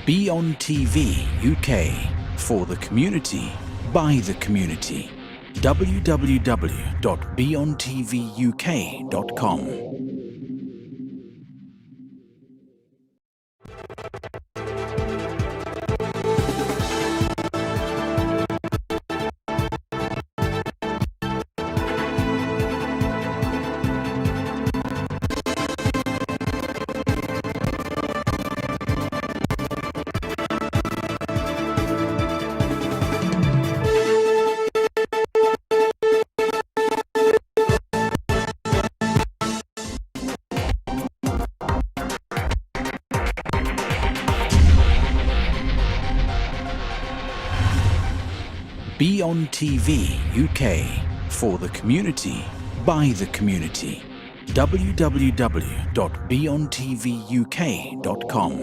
BEONTV UK, for the community, by the community. www.beontvuk.com. BEONTV UK, for the community, by the community. www.beontvuk.com.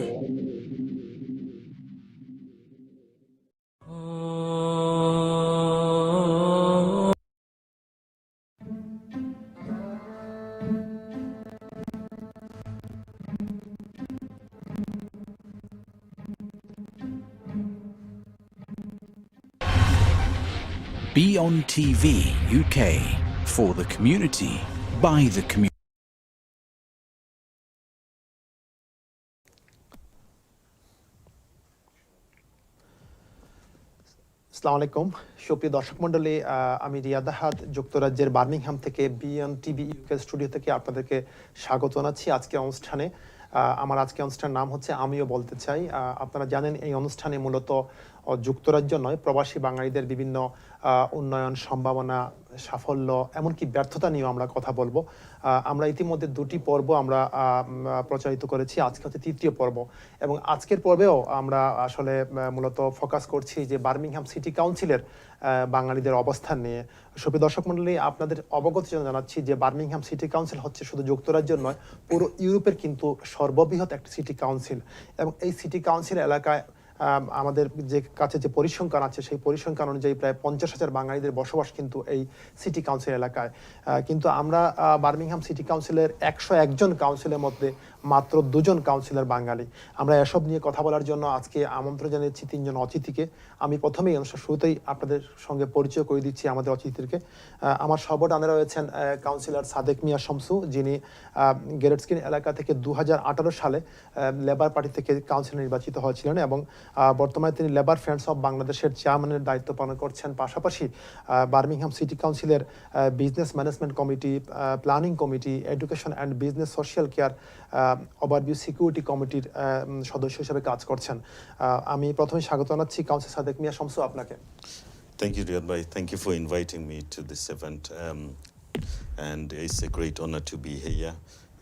BEONTV UK, for the community, by the community. আসসালামু আলাইকুম সুপ্রিয় দর্শক মণ্ডলী, আমি রিয়াদ যুক্তরাজ্যের Birmingham থেকে BEONTV UK studio থেকে আপনাদেরকে স্বাগত জানাচ্ছি আজকের অনুষ্ঠানে। আমার আজকের অনুষ্ঠানের নাম হচ্ছে আমিও বলতে চাই। আপনারা জানেন এই অনুষ্ঠানে মূলত যুক্তরাজ্য নয়, প্রবাসী বাঙালিদের বিভিন্ন উন্নয়ন, সম্ভাবনা, সাফল্য, এমনকি ব্যর্থতা নিয়েও আমরা কথা বলবো। আমরা ইতিমধ্যে দুটি পর্ব আমরা প্রচারিত করেছি, আজকে হচ্ছে তৃতীয় পর্ব, এবং আজকের পর্বেও আমরা আসলে মূলত ফোকাস করছি যে বার্মিংহাম সিটি কাউন্সিলের বাঙালিদের অবস্থান নিয়ে। সুপ্রিয় দর্শক মণ্ডলী, আপনাদের অবগত জানাচ্ছি যে বার্মিংহাম সিটি কাউন্সিল হচ্ছে শুধু যুক্তরাজ্যের নয়, পুরো ইউরোপের কিন্তু সর্ববৃহৎ একটি সিটি কাউন্সিল, এবং এই সিটি কাউন্সিল এলাকায় আমাদের যে কাছে যে পরিসংখ্যান আছে সেই পরিসংখ্যান অনুযায়ী প্রায় 50,000 বাঙালিদের বসবাস কিন্তু এই সিটি কাউন্সিল এলাকায়। কিন্তু আমরা বার্মিংহাম সিটি কাউন্সিলের 101 জন কাউন্সিলের মধ্যে মাত্র 2 জন কাউন্সিলর বাঙালি। আমরা এসব নিয়ে কথা বলার জন্য আজকে আমন্ত্রণ জানিয়েছি 3 জন অতিথিকে। আমি প্রথমেই অনুষ্ঠান শুরুতেই আপনাদের সঙ্গে পরিচয় করে দিচ্ছি আমাদের অতিথিদেরকে। আমার সর্বডানে রয়েছেন কাউন্সিলর সাদেক মিয়া শমসু, যিনি গেরেটস্কিন এলাকা থেকে 2018 সালে লেবার পার্টি থেকে কাউন্সিলর নির্বাচিত হয়েছিলেন, এবং বর্তমানে তিনি লেবার ফ্রেন্ডস অফ বাংলাদেশের চেয়ারম্যানের দায়িত্ব পালন করছেন। পাশাপাশি বার্মিংহাম সিটি কাউন্সিলের business management committee, planning committee, education and business social care, overview security কমিটির সদস্য হিসেবে কাজ করছেন। আমি প্রথমে স্বাগত জানাচ্ছি কাউন্সিলর সাদেক মিয়া শমসু আপনাকে। Thank you, Riyahd bhai. Thank you for inviting me to this event. And it's a great honor to be here.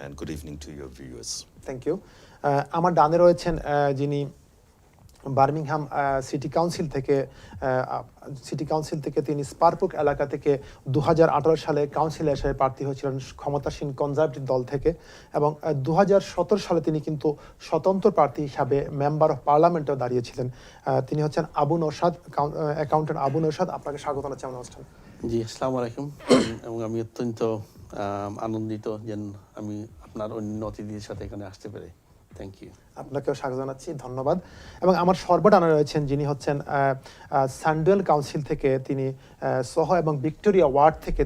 And good evening to your viewers. Thank you. আমার ডানে রয়েছেন যিনি বার্মিংহাম সিটি কাউন্সিল থেকে তিনি স্পারপুক এলাকা থেকে 2018 সালে কাউন্সিলে এসে প্রার্থী হয়েছিলেন ক্ষমতাসীন কনজারভেটিভ দল থেকে, এবং 2017 সালে তিনি কিন্তু স্বতন্ত্র প্রার্থী হিসাবে মেম্বার অফ পার্লামেন্টেও দাঁড়িয়েছিলেন। তিনি হচ্ছেন আবু নৌশাদ, অ্যাকাউন্টেন্ট আবু নৌশাদ। আপনাকে স্বাগত জানাচ্ছি আমার অনুষ্ঠানে। জি, আসসালামু আলাইকুম। এবং আমি অত্যন্ত আনন্দিত যে আমি আপনার অন্য অতিথিদের সাথে এখানে আসতে পেরে। Thank you. আপনাকেও স্বাগত জানাচ্ছি, ধন্যবাদ। এবং আমার সর্বডানে রয়েছেন যিনি হচ্ছেন সান্ডুয়েল কাউন্সিল থেকে, তিনি সহ এবং ভিক্টোরিয়া ওয়ার্ড থেকে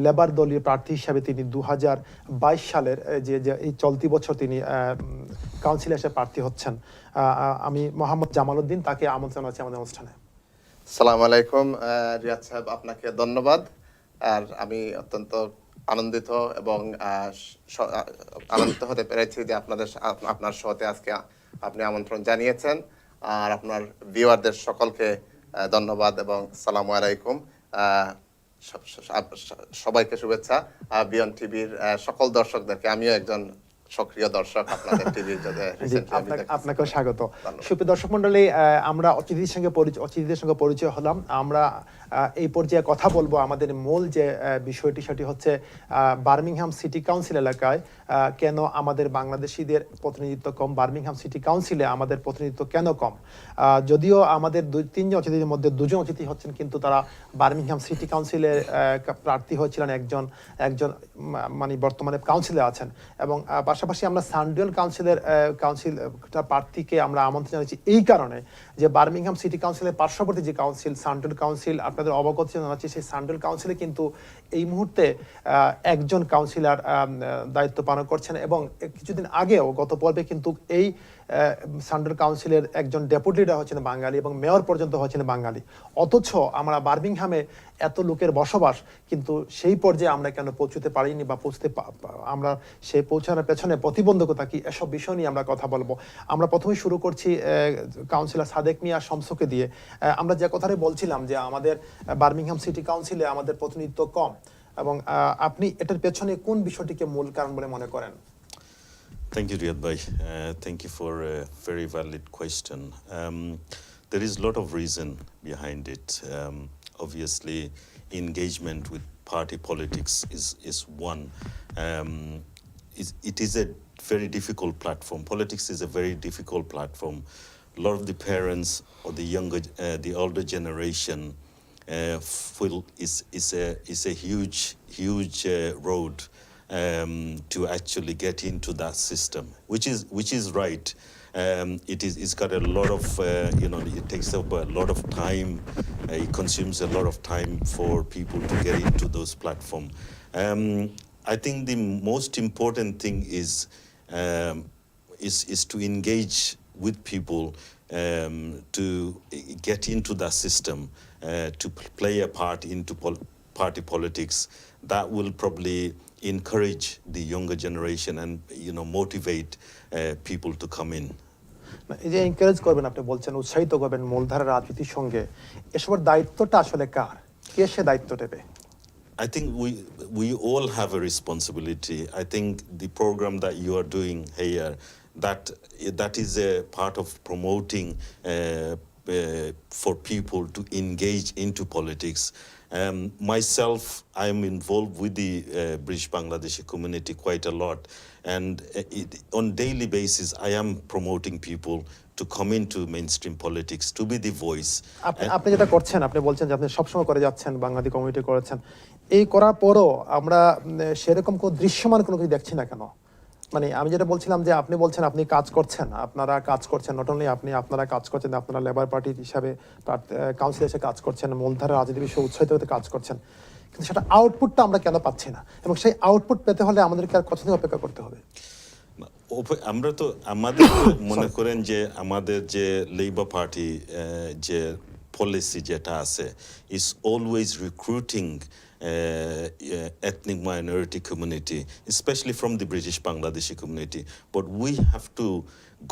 লেবার দলীয় প্রার্থী হিসাবে তিনি 2022 সালের যে এই চলতি বছর তিনি কাউন্সিলে এসে প্রার্থী হচ্ছেন। আমি মোহাম্মদ জামাল উদ্দিন, তাকে আমন্ত্রণ আছে আমাদের অনুষ্ঠানে। আসসালামু আলাইকুম রিয়াদ সাহেব, আপনাকে ধন্যবাদ। আর আমি অত্যন্ত আনন্দিত এবং আনন্দিত হতে পেরেছি যে আপনার শোতে আজকে আপনি আমন্ত্রণ জানিয়েছেন। আর আপনার ভিউয়ারদের সকলকে ধন্যবাদ এবং আসসালামু আলাইকুম। সবাইকে শুভেচ্ছা। BEONTVর সকল দর্শকদেরকে, আমিও একজন সক্রিয় দর্শক আপনাদের টিভির। আপনাকেও স্বাগত। সুপ্রিয় দর্শক মণ্ডলী, আমরা অতিথিদের সঙ্গে পরিচয় হলাম। আমরা এই পর্যায়ে কথা বলবো আমাদের মূল যে বিষয়টি, সেটি হচ্ছে বার্মিংহাম সিটি কাউন্সিল এলাকায় কেন আমাদের বাংলাদেশিদের প্রতিনিধিত্ব কম, বার্মিংহাম সিটি কাউন্সিলে আমাদের প্রতিনিধিত্ব কেন কম। যদিও আমাদের 3জন অতিথির মধ্যে 2 জন অতিথি হচ্ছেন কিন্তু তারা বার্মিংহাম সিটি কাউন্সিলের প্রার্থী হয়েছিলেন, একজন মানে বর্তমানে কাউন্সিলে আছেন, এবং পাশাপাশি পাশাপাশি আমরা সানডুয়েল কাউন্সিলটা প্রার্থীকে আমরা আমন্ত্রণ জানাচ্ছি এই কারণে যে বার্মিংহাম সিটি কাউন্সিলের পার্শ্ববর্তী যে কাউন্সিল সানডুয়েল কাউন্সিল আপনাদের অবগত জানাচ্ছি সেই সানডুয়েল কাউন্সিলে কিন্তু এই মুহূর্তে একজন কাউন্সিলর দায়িত্ব পালন করছেন এবং কিছুদিন আগেও গত পর্বে কিন্তু এই সানডুয়েল কাউন্সিলের একজন ডেপুটি লিডার হচ্ছেন বাঙালি এবং মেয়র পর্যন্ত হচ্ছেন বাঙালি। অথচ আমরা বার্মিংহামে এত লোকের বসবাস কিন্তু সেই পর্যায়ে আমরা কেন পৌঁছতে পারিনি বা আমরা সেই পৌঁছানোর পেছনে প্রতিবন্ধকতা কি, এসব বিষয় নিয়ে আমরা কথা বলবো। আমরা প্রথমে শুরু করছি কাউন্সিলর সাদেক মিয়া শমসকে দিয়ে। আমরা যে কথাটাই বলছিলাম যে আমাদের বার্মিংহাম সিটি কাউন্সিলে আমাদের প্রতিনিধিত্ব কম, এবং আপনি এটার পেছনে কোন বিষয়টিকে মূল কারণ বলে মনে করেন? Thank you, Riyahd bhai. Thank you for a very valid question. There is a lot of reason behind it. Obviously, engagement with party politics is one. It is a very difficult platform. Politics is a very difficult platform. A lot of the parents or the older generation feel is a huge road to actually get into that system, which is right. It's got a lot of it takes up a lot of time. It consumes a lot of time for people to get into those platforms. I think the most important thing is to engage with people to get into that system, to play a part into party politics. That will probably encourage the younger generation and motivate people to come in. এই যে encourage করবেন আপনি বলছেন, উৎসাহিত করবেন মূলধারা রাজনীতির সঙ্গে, এসবের দায়িত্বটা আসলে কার? কে সে দায়িত্ব নেবে? I think we all have a responsibility. I think the program that you are doing here, that is a part of promoting for people to engage into politics. Myself, I am involved with the British Bangladeshi community quite a lot, and on daily basis I am promoting people to come into mainstream politics, to be the voice. আপনি যেটা করছেন, আপনি বলছেন যে আপনি সবসময় করে যাচ্ছেন, বাংলাদেশ কমিউনিটি করেছেন, এই করার পরও আমরা সেরকম কোনো দৃশ্যমান কোনো কিছু দেখছি না কেন? মানে আমি যেটা বলছিলাম যে আপনি বলছেন আপনি কাজ করছেন, আপনারা কাজ করছেন, নট অনলি আপনারা কাজ করছেন, আপনারা লেবার পার্টির হিসাবে কাউন্সিল এসে কাজ করছেন, মূলধারা রাজনীতি বিষয়ে উৎসাহিত হতে কাজ করছেন, কিন্তু সেটা আউটপুটটা আমরা কেন পাচ্ছি না? এবং সেই আউটপুট পেতে হলে আমাদেরকে আর কতদিন অপেক্ষা করতে হবে? আমরা তো আমাদের মনে করেন যে আমাদের যে লেবার পার্টি যে পলিসি যেটা আছে is always recruiting ethnic minority community, especially from the British Bangladeshi community. But we have to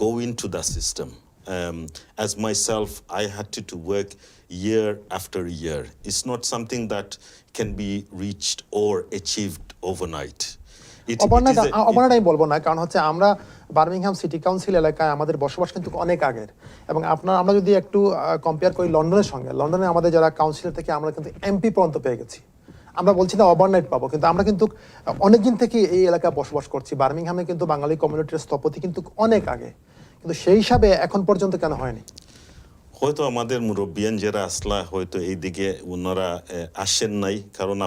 go into that system. As myself, I had to work year after year. It's not something that can be reached or achieved overnight. অবনাটাই বলবো না, কারণ হচ্ছে আমরা Birmingham city council এলাকায় আমাদের বসবাস কিন্তু অনেক আগের, এবং আমরা যদি একটু কম্পেয়ার করি লন্ডনের সঙ্গে, লন্ডনে আমাদের যারা কাউন্সিলর থেকে আমরা কিন্তু এমপি পর্যন্ত পেয়ে গেছি। আমরা বলছি না ওভারনাইট পাবো, কিন্তু আমরা কিন্তু অনেকদিন থেকে এই এলাকায় বসবাস করছি। বার্মিংহামে কিন্তু বাঙালি কমিউনিটির স্থপতি কিন্তু অনেক আগে, কিন্তু সেই হিসাবে এখন পর্যন্ত কেন হয়নি? হয়তো আমাদের মুরব্বিয়ান যারা আসলা হয়তো এইদিকে ওনারা আসেন নাই, কারণ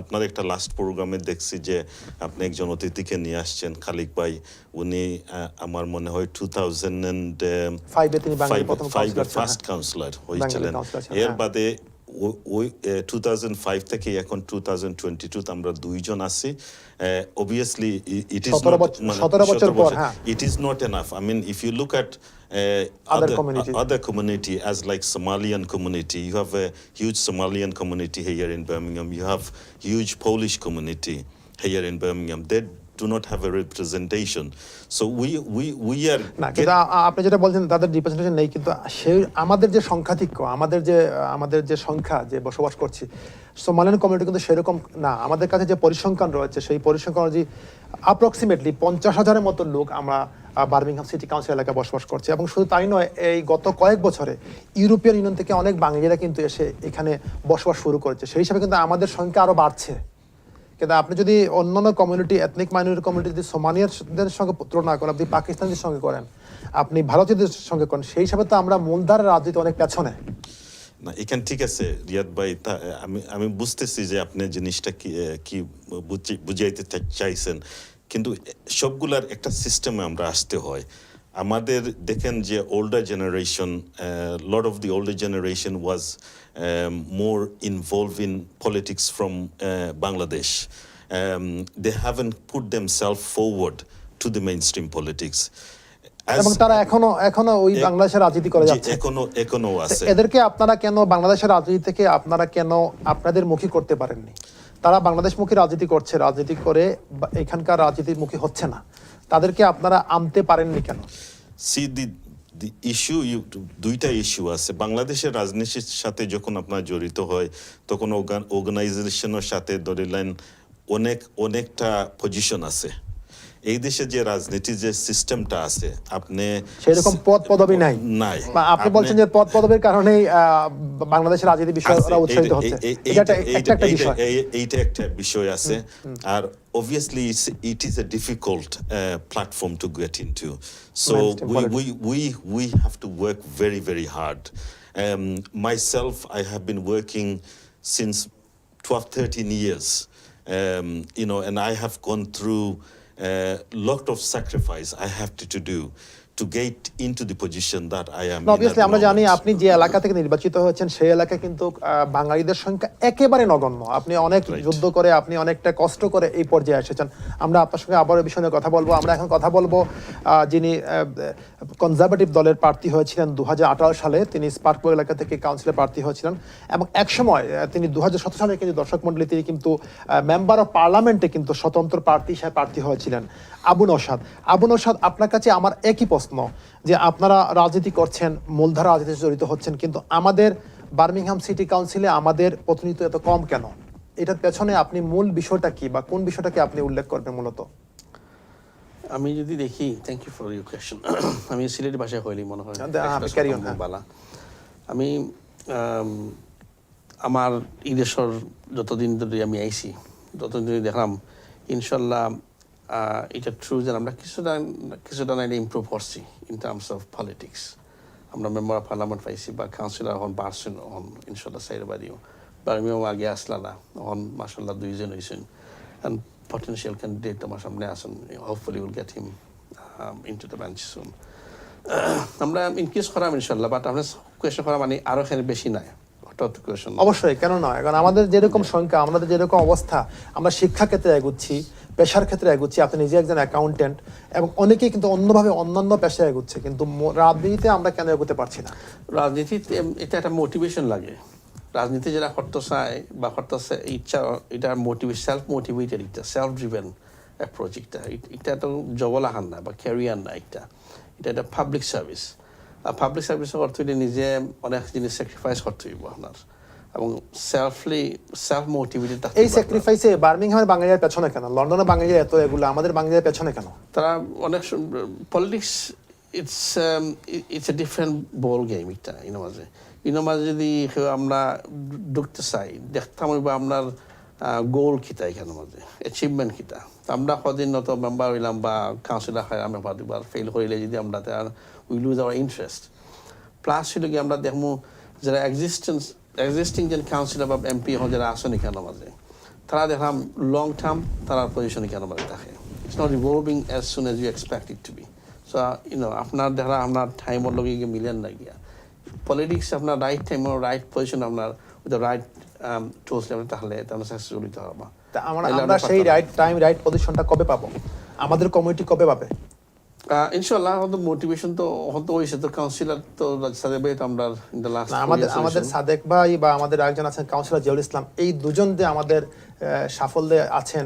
আপনার একটা লাস্ট প্রোগ্রামে দেখছি যে আপনি একজন অতিথিকে নিয়ে আসছেন, খালিক ভাই। উনি আমার মনে হয় 2005 ফার্স্ট কাউন্সিলর হয়েছিলেন। এর বাদে ওই 2005 থেকে এখন 2022 আমরা দুইজন আছি। Obviously it is not 17 বছর পর, it is not enough. I mean, if you look at other community as like Somalian community, you have a huge Somalian community here in Birmingham, you have huge Polish community here in Birmingham. They do not have a representation. So we are না, কিন্তু আপনি যেটা বলছেন তাদের representation নেই, কিন্তু সেই আমাদের যে সংখ্যাধিক্য, আমাদের যে সংখ্যা যে বসবাস করছি সোমালিয়ান কমিউনিটি কিন্তু সেরকম না। আমাদের কাছে যে পরিসংখ্যান রয়েছে সেই পরিসংখ্যান অনুযায়ী অ্যাপ্রক্সিমেটলি 50,000-এর মতো লোক আমরা বার্মিংহাম সিটি কাউন্সিল এলাকায় বসবাস করছি। এবং শুধু তাই নয়, এই গত কয়েক বছরে ইউরোপিয়ান ইউনিয়ন থেকে অনেক বাঙালিরা কিন্তু এসে এখানে বসবাস শুরু করেছে। সেই হিসাবে কিন্তু আমাদের সংখ্যা আরও বাড়ছে। কিন্তু আপনি যদি অন্যান্য কমিউনিটি, এথনিক মাইনরিটি কমিউনিটি যদি সোমালিয়ানদের সঙ্গে তুলনা করেন, আপনি পাকিস্তানিদের সঙ্গে করেন, আপনি ভারতীয়দের সঙ্গে করেন, সেই হিসাবে তো আমরা মূলধারার রাজনীতি অনেক পেছনে। না, এখানে ঠিক আছে রিয়াদ ভাই, আমি বুঝতেছি যে আপনি জিনিসটা কি বুঝাইতে চাইছেন, কিন্তু সবগুলার একটা সিস্টেমে আমরা আসতে হয়। আমাদের দেখেন যে older generation, lot of the older generation was more involved in politics from Bangladesh. They haven't put themselves forward to the mainstream politics. এবং তারা এখনো ওই বাংলাদেশের রাজনীতি করে যাচ্ছে, এখনো আছে। এদেরকে আপনারা কেন বাংলাদেশের রাজনীতি থেকে আপনারা কেন আপনাদের মুখী করতে পারেননি? তারা বাংলাদেশমুখী রাজনীতি করছে, রাজনীতি করে এখানকার রাজনীতির মুখী হচ্ছে না, তাদেরকে আপনারা আনতে পারেননি কেন? See the issue, দুইটা ইস্যু আছে। বাংলাদেশের রাজনীতির সাথে যখন আপনার জড়িত হয় তখন অর্গানাইজেশনের সাথে ধরিলেন অনেকটা পজিশন আছে। এই দেশে যে রাজনীতির যে সিস্টেমটা আছে, আপনি সেরকম পদ পদবি নাই। আপনি বলছেন যে পদ পদবির কারণেই বাংলাদেশের রাজনীতি বিষয়টা উৎসাহিত হচ্ছে, এইটা একটা বিষয় আছে। আর obviously it is a difficult platform to get into, so we have to work very, very hard. Myself, I have been working since 12-13 years, and I have gone through lot of sacrifice I have to do to get into the position that I am in. Obviously আমরা জানি আপনি যে এলাকা থেকে নির্বাচিত হয়েছেন সেই এলাকা কিন্তু বাঙালিদের সংখ্যা একেবারে নগণ্য। আপনি অনেক যুদ্ধ করে, আপনি অনেকটা কষ্ট করে এই পর্যায়ে এসেছেন। আমরা আপনার সঙ্গে আবার এই বিষয়ে কথা বলবো। আমরা এখন কথা বলবো যিনি কনজারভেটিভ দলের প্রার্থী হয়েছিলেন 2018 সালে, তিনি স্পার্কপুর এলাকা থেকে কাউন্সিলর প্রার্থী হয়েছিলেন এবং একসময় তিনি 2017 সালে কিন্তু দর্শক মণ্ডলী তিনি কিন্তু মেম্বার অফ পার্লামেন্টে কিন্তু স্বতন্ত্র প্রার্থী হিসেবে প্রার্থী হয়েছিলেন। আবু নওশাদ, আপনার কাছে আমার একই প্রশ্ন যে আপনারা রাজনীতি করছেন, মূলধারা রাজনীতিতে জড়িত হচ্ছেন, কিন্তু আমাদের বার্মিংহাম সিটি কাউন্সিলে আমাদের প্রতিনিধিত্ব এত কম কেন? এটার পেছনে আপনি মূল বিষয়টা কি বা কোন বিষয়টাকে আপনি উল্লেখ করবেন মূলত? আমি যদি দেখি, thank you for your question. আমি সিলেটি ভাষায় হইলি মনে হয় বালা। আমি আমার এই দেশের যতদিন ধরে আমি আইছি, ততদিন দেখলাম ইনশাল্লাহ এটা ট্রু যে আমরা কিছুটা না ইমপ্রুভ করছি ইন টার্মস অফ পলিটিক্স। আমরা মেম্বার অফ পার্লামেন্ট পাইছি বা কাউন্সিলর হন বাড়ছেন, হন ইনশাল্লাহ সাইড বাড়িও বার্মিংহাম আগে আসলানা, হন মাসাল্লাহ 2 জন হয়েছেন, অ্যান্ড পটেনশিয়াল ক্যান্ডিডেট আমার সামনে আসেন। Hopefully will get him into the bench soon. আমরা ইনক্রিজ করাম ইনশাল্লাহ, বাট আমরা কোয়েশ্চন করা মানে আরও এখানে বেশি নাই। অবশ্যই, কেন নয়? কারণ আমাদের যেরকম সংখ্যা, আমাদের যেরকম অবস্থা, আমরা শিক্ষা ক্ষেত্রে এগুচ্ছি, পেশার ক্ষেত্রে এগুচ্ছি, আপনি নিজে একজন অ্যাকাউন্টেন্ট এবং অনেকেই কিন্তু অন্যান্য পেশায় এগুচ্ছে, কিন্তু রাজনীতিতে আমরা কেন এগোতে পারছি না? রাজনীতিতে এটা একটা মোটিভেশন লাগে। রাজনীতি যারা করতে চায় বা করতে ইচ্ছা, এটা সেলফ মোটিভেটেড, এটা সেলফ ড্রিভেন অ্যাপ্রোচ। এটা তো জবলাহান না বা ক্যারিয়ার না, এটা একটা পাবলিক সার্ভিস। আর পাবলিক সার্ভিসের অর্থ হইলে নিজে অনেক জিনিস স্যাক্রিফাইস করতে হইব আপনার, এবং সেলফ মোটিভেটেড। এই স্যাক্রিফাইসে বার্মিংহামের বাঙালির পেছনে কেন? লন্ডনের বাঙালিরা এত এগুলো, আমাদের বাঙালির পেছনে কেন? তারা অনেক politics it's a different ball game. এটা মাঝে যদি আমরা ঢুকতে চাই, দেখতাম আপনার গোল খিতা, এখানে মাঝে অ্যাচিভমেন্ট খিতা। আমরা কদিন নত মেম্বার হইলাম বা কাউন্সিলর হয়, আমরা দুবার ফেল হইলে যদি আমরা we loose hour interest. Plus হইল কি আমরা দেখবো যারা এক্সিস্টিং যে কাউন্সিলর বা এমপি হন যারা আসেন এখানে মাঝে, তারা দেখলাম লং টার্ম তারা পজিশন এখানে মাঝে থাকে। It's not revolving as soon as you expect it to be. So আপনার দেখা আপনার টাইমের লগে গিয়ে মিলেন না গিয়া পলিটিক্স, আপনার রাইট টাইম রাইট পজিশন আপনার উইথ দ্য রাইট টুলস তাহলে তাহলে সাকসেসফুল হতে হবে। আমরা সেই রাইট টাইম রাইট পজিশনটা কবে পাবো? আমাদের কমিউনিটি কবে পাবে? ইনশাআল্লাহ আমাদের মোটিভেশন তো হয়তো হইছে। তো কাউন্সিলর তো সাদেক ভাই তো আমরা ইন দ্য লাস্ট আমাদের সাদেক ভাই বা আমাদের একজন আছেন কাউন্সিলর জিয়াউল ইসলাম, এই দুজন যে আমাদের সাফল্যে আছেন,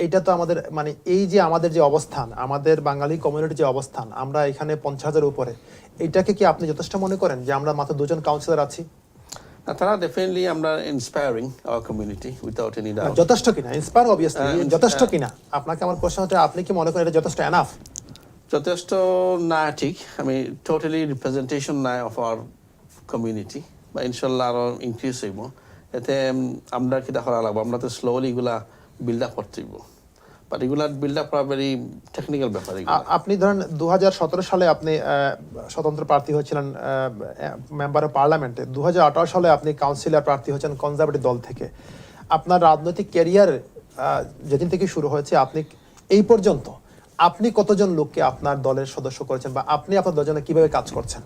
এটা তো আমাদের মানে এই যে আমাদের যে অবস্থান, আমাদের বাঙালি কমিউনিটির যে অবস্থান, আমরা এখানে 50,000 উপরে, এইটাকে কি আপনি যথেষ্ট মনে করেন যে আমরা মাত্র 2 জন কাউন্সিলর আছি? তারা ডেফিনেটলি আমরা inspiring our community without any doubt. যথেষ্ট কিনা ইন্সপায়ার? অবভিয়াসলি যথেষ্ট কিনা? আপনাকে আমার প্রশ্নটা, আপনি কি মনে করেন এটা যথেষ্ট এনাফ? যথেষ্ট না ঠিক, আমি টোটালি রিপ্রেজেন্টেশন নাই অফ আওয়ার কমিউনিটি, বা ইনশাল্লাহ আরও ইনক্রিজ হইব। এতে আমরা কিটা করা লাগবো, আমরা তো স্লোলি এগুলা বিল্ড আপ করতে হইব, বাট এগুলা বিল্ড আপ করা ভেরি টেকনিক্যাল ব্যাপার। আপনি ধরেন 2017 সালে আপনি স্বতন্ত্র প্রার্থী হয়েছিলেন মেম্বার অফ পার্লামেন্টে, 2018 সালে আপনি কাউন্সিলর প্রার্থী হয়েছেন কনজারভেটিভ দল থেকে। আপনার রাজনৈতিক ক্যারিয়ার যেদিন থেকে শুরু হয়েছে, আপনি এই পর্যন্ত আপনি কতজন লোককে আপনার দলের সদস্য করেছেন বা আপনি আপনার দলের জন্য কিভাবে কাজ করছেন?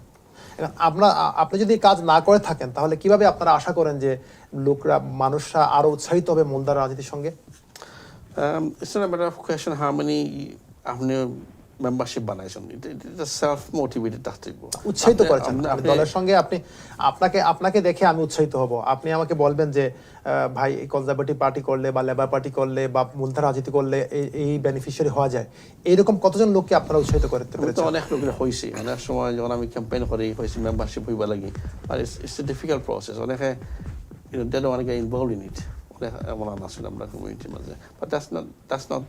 এখন আপনি যদি কাজ না করে থাকেন তাহলে কিভাবে আপনারা আশা করেন যে মানুষরা আরো উৎসাহিত হবে মূলধারা রাজনীতির সঙ্গে? It's not a matter of question how many আপনি মেম্বারশিপ বানাইছেন, এটা সেলফ মোটিভেটেড থাকতে হবে। উৎসাহিত করেছেন দলের সঙ্গে, আপনাকে দেখে আমি উৎসাহিত হব। আপনি আমাকে বলবেন যে ভাই কনজারভেটিভ পার্টি করলে বা লেবার পার্টি করলে বা মূলধারা রাজনীতি করলে এই বেনিফিশিয়ারি হওয়া যায়, এইরকম কতজন লোককে আপনারা উৎসাহিত করতে পেরেছেন? অনেক লোকের হয়েছে, অনেক সময় যখন আমি ক্যাম্পেইন করি হয়েছে মেম্বারশিপ হইবা লাগে, আর ইটস এ ডিফিকাল্ট প্রসেস। অনেকে they don't want to get involved in it, অনেক এমন আছে আমরা কমিউনিটির মাঝে, বাট that's not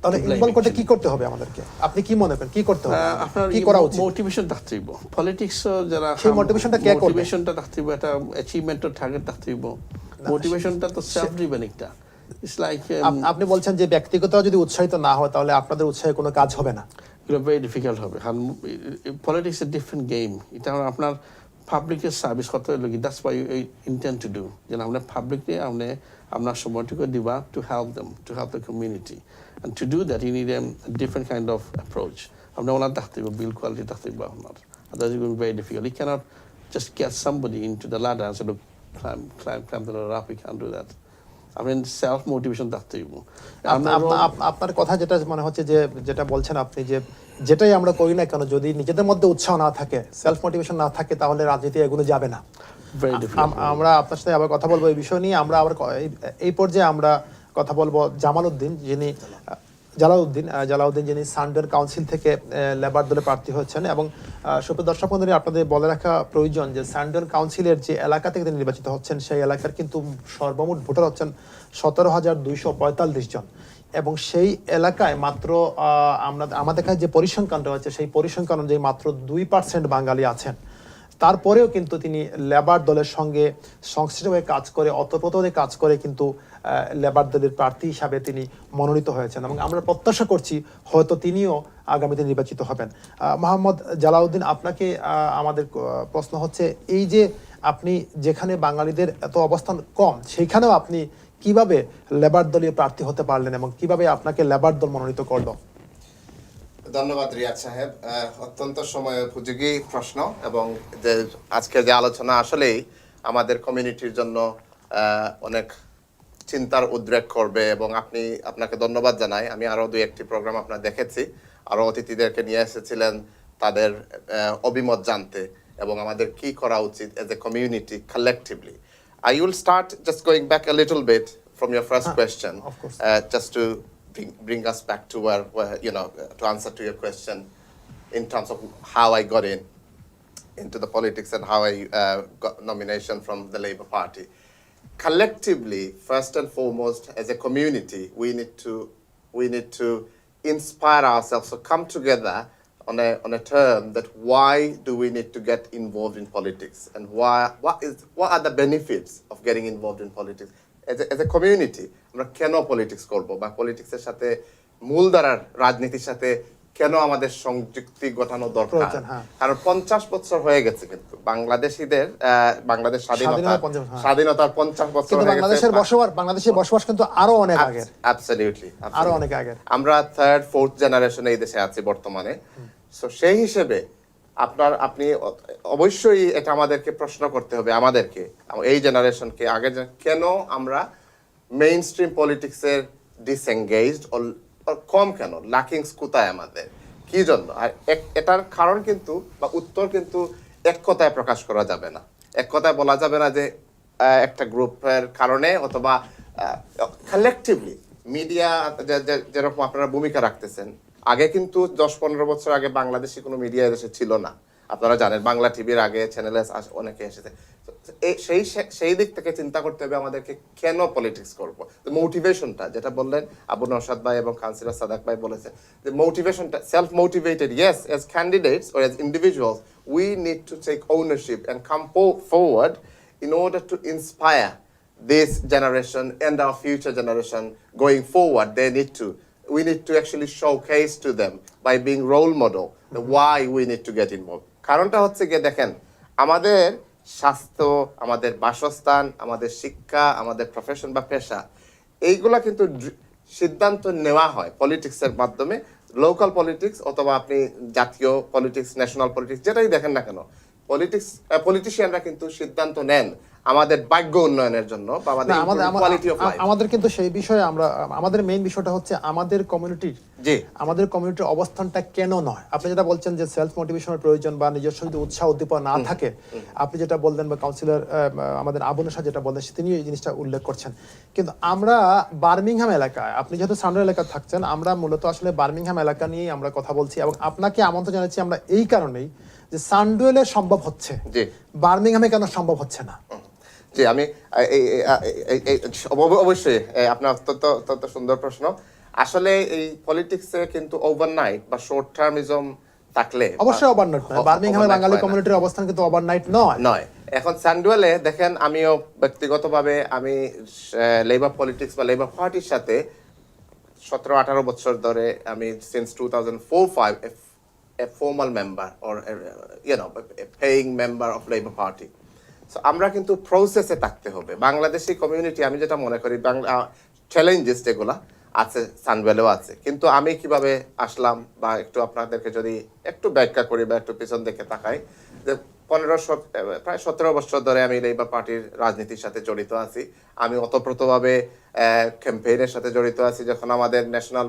তাহলে ইনভলভ করতে কি করতে হবে আমাদেরকে? আপনি কি মনে করেন কি করতে হবে, আপনার কি করা উচিত? মোটিভেশন থাকতে হবে। পলিটিক্স যারা সেই মোটিভেশনটা কে করবে? মোটিভেশনটা থাকতে হবে, একটা অ্যাচিভমেন্টের টার্গেট থাকতে হবে। মোটিভেশনটা তো সেলফ ড্রিভেন একটা। ইটস লাইক আপনি বলছেন যে ব্যক্তিগত যদি উৎসাহিত না হয় তাহলে আপনাদের উৎসাহে কোনো কাজ হবে না। এগুলো ভেরি ডিফিকাল্ট হবে, কারণ পলিটিক্স এ ডিফারেন্ট গেম। এটা আপনার পাবলিকের সার্ভিস করতে হলে that's why you intend to do, যেন আপনার পাবলিককে আপনার সময়টুকু দিবা to help them, to help the community. And to do that, you need a different kind of approach. আপনার ওনার থাকতে হবে, বিল কোয়ালিটি থাকতে হবে আপনার। Otherwise it's going to be very difficult. You cannot just get somebody into the ladder and say, look, climb the ladder up. You can't do that. I mean, self-motivation থাকতে হবে। আপনার কথা যেটা মনে হচ্ছে যে যেটা বলছেন আপনি, যে যেটাই আমরা করি না কেন যদি নিজেদের মধ্যে উৎসাহ না থাকে, সেলফ মোটিভেশন না থাকে, তাহলে রাজনীতি এগুলো যাবে না। আমরা আপনার সাথে আবার কথা বলবো এই বিষয় নিয়ে। আমরা আবার এই পর্যায়ে আমরা কথা বলবো জালালউদ্দিন যিনি সান্ডার কাউন্সিল থেকে লেবার দলে প্রার্থী হচ্ছেন। এবং সুপ্রিয় দর্শক মণ্ডলী, আপনাদের বলে রাখা প্রয়োজন যে সান্ডার কাউন্সিলের যে এলাকা থেকে তিনি নির্বাচিত হচ্ছেন সেই এলাকার কিন্তু সর্বমোট ভোটার হচ্ছেন 17,245 জন। এবং সেই এলাকায় মাত্র আমাদের কাছে যে পরিসংখ্যানটা হচ্ছে সেই পরিসংখ্যান অনুযায়ী মাত্র 2% বাঙালি আছেন। তারপরেও কিন্তু তিনি লেবার দলের সঙ্গে সংশ্লিষ্ট হয়ে কাজ করে, অতপ্রতভাবে কাজ করে কিন্তু লেবার দলের প্রার্থী হিসাবে তিনি মনোনীত হয়েছেন। এবং আমরা প্রত্যাশা করছি হয়তো তিনিও আগামীতে নির্বাচিত হবেন। মোহাম্মদ জালালউদ্দিন, আপনাকে আমাদের প্রশ্ন হচ্ছে, এই যে আপনি যেখানে বাঙালিদের এত অবস্থান কম সেইখানেও আপনি কিভাবে লেবার দলীয় প্রার্থী হতে পারলেন এবং কিভাবে আপনাকে লেবার দল মনোনীত করলো? ধন্যবাদ রিয়াদ সাহেব, অত্যন্ত সময় উপযোগী প্রশ্ন এবং যে আজকের যে আলোচনা আসলেই আমাদের কমিউনিটির জন্য অনেক চিন্তার উদ্রেক করবে। এবং আপনাকে ধন্যবাদ জানাই। আমি আরো 2-1টি প্রোগ্রাম আপনার দেখেছি, আরো অতিথিদেরকে নিয়ে এসেছিলেন তাদের অভিমত জানতে এবং আমাদের কি করা উচিত as a community collectively. I will start just going back a little bit from your first question, of course. Just to bring us back to where to answer to your question in terms of how I got into the politics and how I got nomination from the Labour Party. Collectively, first and foremost, as a community, we need to inspire ourselves to come together on a term that why do we need to get involved in politics and what are the benefits of getting involved in politics as a community. আমরা কেন politics করব বা পলিটিক্সের সাথে মূলধারার রাজনীতির সাথে কেন আমাদের সংযুক্তি ঘটানো দরকার? কারণ 50 বছর হয়ে গেছে কিন্তু বাংলাদেশিদের বাংলাদেশ স্বাধীনতার 50 বছর হয়ে গেছে। বাংলাদেশের বসবাস কিন্তু আরো অনেক আগের, অ্যাবসলিউটলি আরো অনেক আগের। আমরা 3rd 4th জেনারেশনে এই দেশে আছি বর্তমানে। সো সেই হিসেবে আপনি অবশ্যই এটা আমাদেরকে প্রশ্ন করতে হবে, আমাদেরকে এই জেনারেশনকে আগে কেন আমরা মেইন স্ট্রিম পলিটিক্সের ডিসএনগেজড কম, কেন লাকিংস কোথায় আমাদের, কি জন্য? আর এটার কারণ কিন্তু বা উত্তর কিন্তু এক কথায় প্রকাশ করা যাবে না, এক কথায় বলা যাবে না যে একটা গ্রুপের কারণে অথবা কালেকটিভলি মিডিয়া যেরকম আপনারা ভূমিকা রাখতেছেন। আগে কিন্তু 10-15 বছর আগে বাংলাদেশি কোনো মিডিয়া এদেশে ছিল না, আপনারা জানেন। বাংলা টিভির আগে চ্যানেলে অনেকে এসেছে। সেই দিক থেকে চিন্তা করতে হবে আমাদেরকে কেন পলিটিক্স করবো। মোটিভেশনটা যেটা বললেন আবু নওশাদ ভাই এবং কাউন্সিলর সাদাক ভাই বলেছেন, যে মোটিভেশনটা self motivated, yes, as candidates or as individuals we need to take ownership and come forward in order to inspire this generation and our future generation going forward. We need to actually showcase to them by being role model the why we need to get involved. কারণটা হচ্ছে গিয়ে দেখেন, আমাদের স্বাস্থ্য, আমাদের বাসস্থান, আমাদের শিক্ষা, আমাদের প্রফেশন বা পেশা, এইগুলা কিন্তু সিদ্ধান্ত নেওয়া হয় পলিটিক্সের মাধ্যমে, লোকাল পলিটিক্স অথবা আপনি জাতীয় পলিটিক্স, ন্যাশনাল পলিটিক্স, যেটাই দেখেন না কেন, পলিটিশিয়ানরা কিন্তু সিদ্ধান্ত নেন আমাদের ভাগ্য উন্নয়নের জন্য বা কোয়ালিটি অফ লাইফ। আমাদের কিন্তু সেই বিষয়ে আমাদের মেইন বিষয়টা হচ্ছে আমাদের কমিউনিটির অবস্থানটা কেন নয়। আপনি যেটা বলছেন যে সেলফ মোটিভেশনের প্রয়োজন বা নিজস্ব যদি উৎসাহ উদ্দীপনা না থাকে, আপনি যেটা বললেন বা কাউন্সিলর আমাদের আবুনেশা যেটা বললেন তিনি এই জিনিসটা উল্লেখ করছেন। কিন্তু আমরা বার্মিংহাম এলাকায়, আপনি যেহেতু সান্ডার এলাকায় থাকছেন, আমরা মূলত আসলে বার্মিংহাম এলাকা নিয়েই আমরা কথা বলছি এবং আপনাকে আমন্ত্রণ জানাচ্ছি আমরা এই কারণেই যে সান্ডুয়েলে সম্ভব হচ্ছে, বার্মিংহামে কেন সম্ভব হচ্ছে না। জি, আমি অবশ্যই আপনার অত্যন্ত সুন্দর প্রশ্ন। আসলে এই পলিটিক্সে কিন্তু ওভারনাইট বা শর্ট টার্মিজম থাকলে অবশ্যই ওভারনাইট নয়, বার্মিংহামে বাঙালি কমিউনিটির অবস্থান কিন্তু ওভারনাইট নয়। এখন সান্ডুয়েলে দেখেন, আমিও ব্যক্তিগতভাবে আমি লেবার পলিটিক্স বা লেবার পার্টির সাথে 17-18 বছর ধরে আমি since 2004-05 a formal member or a paying member of Labour Party. So আমরা কিন্তু প্রসেসে থাকতে হবে। বাংলাদেশি কমিউনিটি, আমি যেটা মনে করি বাংলা চ্যালেঞ্জেস যেগুলা আছে সানডুয়েলেও আছে, কিন্তু আমি কিভাবে আসলাম বা একটু আপনাদেরকে যদি একটু ব্যাখ্যা করি বা একটু পিছন দিকে তাকাই, যে প্রায় 17 বছর ধরে আমি লেবার পার্টির রাজনীতির সাথে জড়িত আছি। আমি ওতপ্রোতভাবে ক্যাম্পেইনের সাথে জড়িত আছি। যখন আমাদের ন্যাশনাল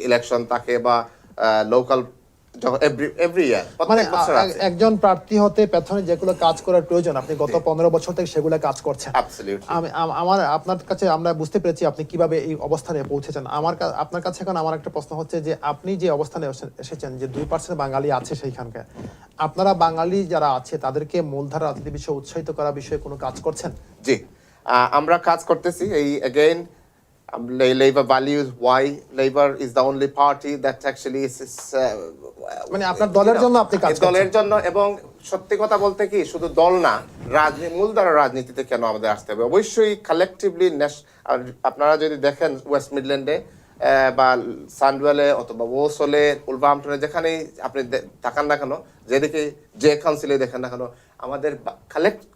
ইলেকশন থাকে বা লোকাল মানে একজন প্রার্থী হতে পেছনে যেগুলো কাজ করার প্রয়োজন আপনি গত 15 বছর থেকে সেগুলো কাজ করছেন। আমার আপনার কাছে আমরা বুঝতে পেরেছি আপনি কিভাবে এই অবস্থানে পৌঁছেছেন। আপনার কাছে এখন আমার একটা প্রশ্ন হচ্ছে যে আপনি যে অবস্থানে এসেছেন, যে 2% বাঙালি আছে সেইখানকার, আপনারা বাঙালি যারা আছে তাদেরকে মূলধারা রাজনীতি বিষয়ে উৎসাহিত করার বিষয়ে কোনো কাজ করছেন? জি, আমরা কাজ করতেছি। এই again Labour values why Labour is the only party that actually is মানে আপনার দলের জন্য আপনি কাজ করছেন? দলের জন্য, এবং সত্যি কথা বলতে কি শুধু দল না, মূলধারা রাজনীতিতে কেন আমাদের আসতে হবে, অবশ্যই কালেকটিভলি। আপনারা যদি দেখেন ওয়েস্ট মিডল্যান্ডে বা সান্ডওয়েলে অথবা ওসলে, উলভারহ্যাম্পটনে, যেখানেই আপনি তাকান না কেন, যেদিকে যে কাউন্সিলে দেখেন না কেন, আমাদের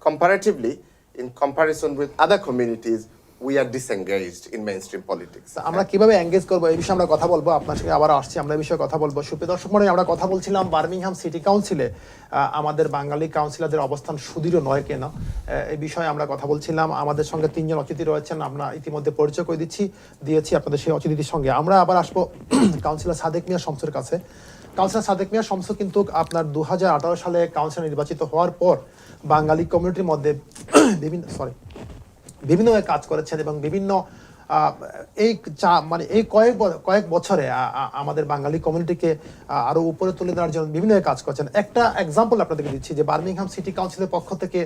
comparatively in comparison with other communities we are disengaged in mainstream politics. আমরা কিভাবে এনগেজ করব এই বিষয়ে আমরা কথা বলবো, আপনার সঙ্গে আবার আসছি, আমরা এই বিষয়ে কথা বলবো। সুপ্রিয় দর্শক মণ্ডলী, আমরা কথা বলছিলাম বার্মিংহাম সিটি কাউন্সিলে আমাদের বাঙালি কাউন্সিলরদের অবস্থান সুদৃঢ় নয় কেন, এই বিষয়ে আমরা কথা বলছিলাম। আমাদের সঙ্গে 3 জন অতিথি রয়েছেন, আমরা ইতিমধ্যে পরিচয় করে দিয়েছি আপনাদের সেই অতিথির সঙ্গে। আমরা আবার আসবো কাউন্সিলর সাদেক মিয়া শমসুর কাছে। কাউন্সিলর সাদেক মিয়া শমসু কিন্তু আপনার 2018 সালে কাউন্সিলর নির্বাচিত হওয়ার পর বাঙালি কমিউনিটির মধ্যে বিভিন্নভাবে কাজ করেছেন এবং বিভিন্ন এই কয়েক বছরে আমাদের বাঙালি কমিউনিটিকে আরো উপরে তুলে দেওয়ার জন্য বিভিন্নভাবে কাজ করছেন। একটা এক্সাম্পল আপনাদেরকে দিচ্ছি যে বার্মিংহাম সিটি কাউন্সিলের পক্ষ থেকে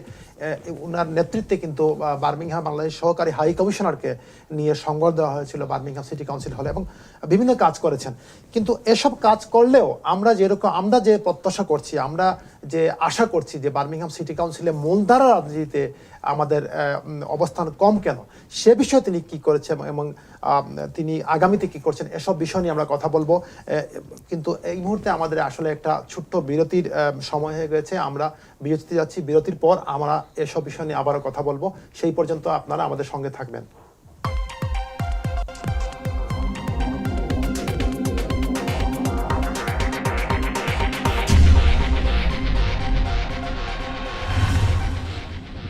ওনার নেতৃত্বে কিন্তু বার্মিংহাম বাংলাদেশ সহকারী হাই কমিশনারকে নিয়ে সংবর্ধ দেওয়া হয়েছিল বার্মিংহাম সিটি কাউন্সিল হলে, এবং বিভিন্ন কাজ করেছেন। কিন্তু এসব কাজ করলেও আমরা যে প্রত্যাশা করছি, আমরা যে আশা করছি যে বার্মিংহাম সিটি কাউন্সিলে মূলধারা রাজনীতিতে আমাদের অবস্থান কম কেন, সে বিষয়ে তিনি কি করেছেন এবং তিনি আগামীতে কি করছেন, এসব বিষয় নিয়ে আমরা কথা বলবো। কিন্তু এই মুহূর্তে আমাদের আসলে একটা ছোট্ট বিরতির সময় হয়ে গেছে। আমরা বিরতিতে যাচ্ছি, বিরতির পর আমরা এসব বিষয় নিয়ে আবারও কথা বলবো। সেই পর্যন্ত আপনারা আমাদের সঙ্গে থাকবেন।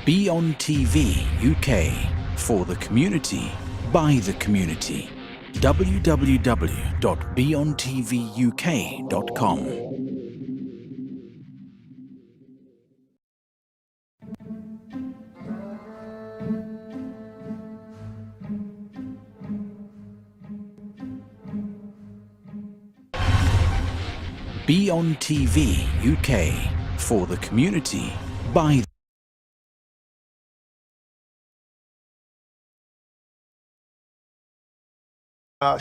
BEONTV UK, for the community, by the community. www.beontvuk.com. BEONTV UK, for the community, by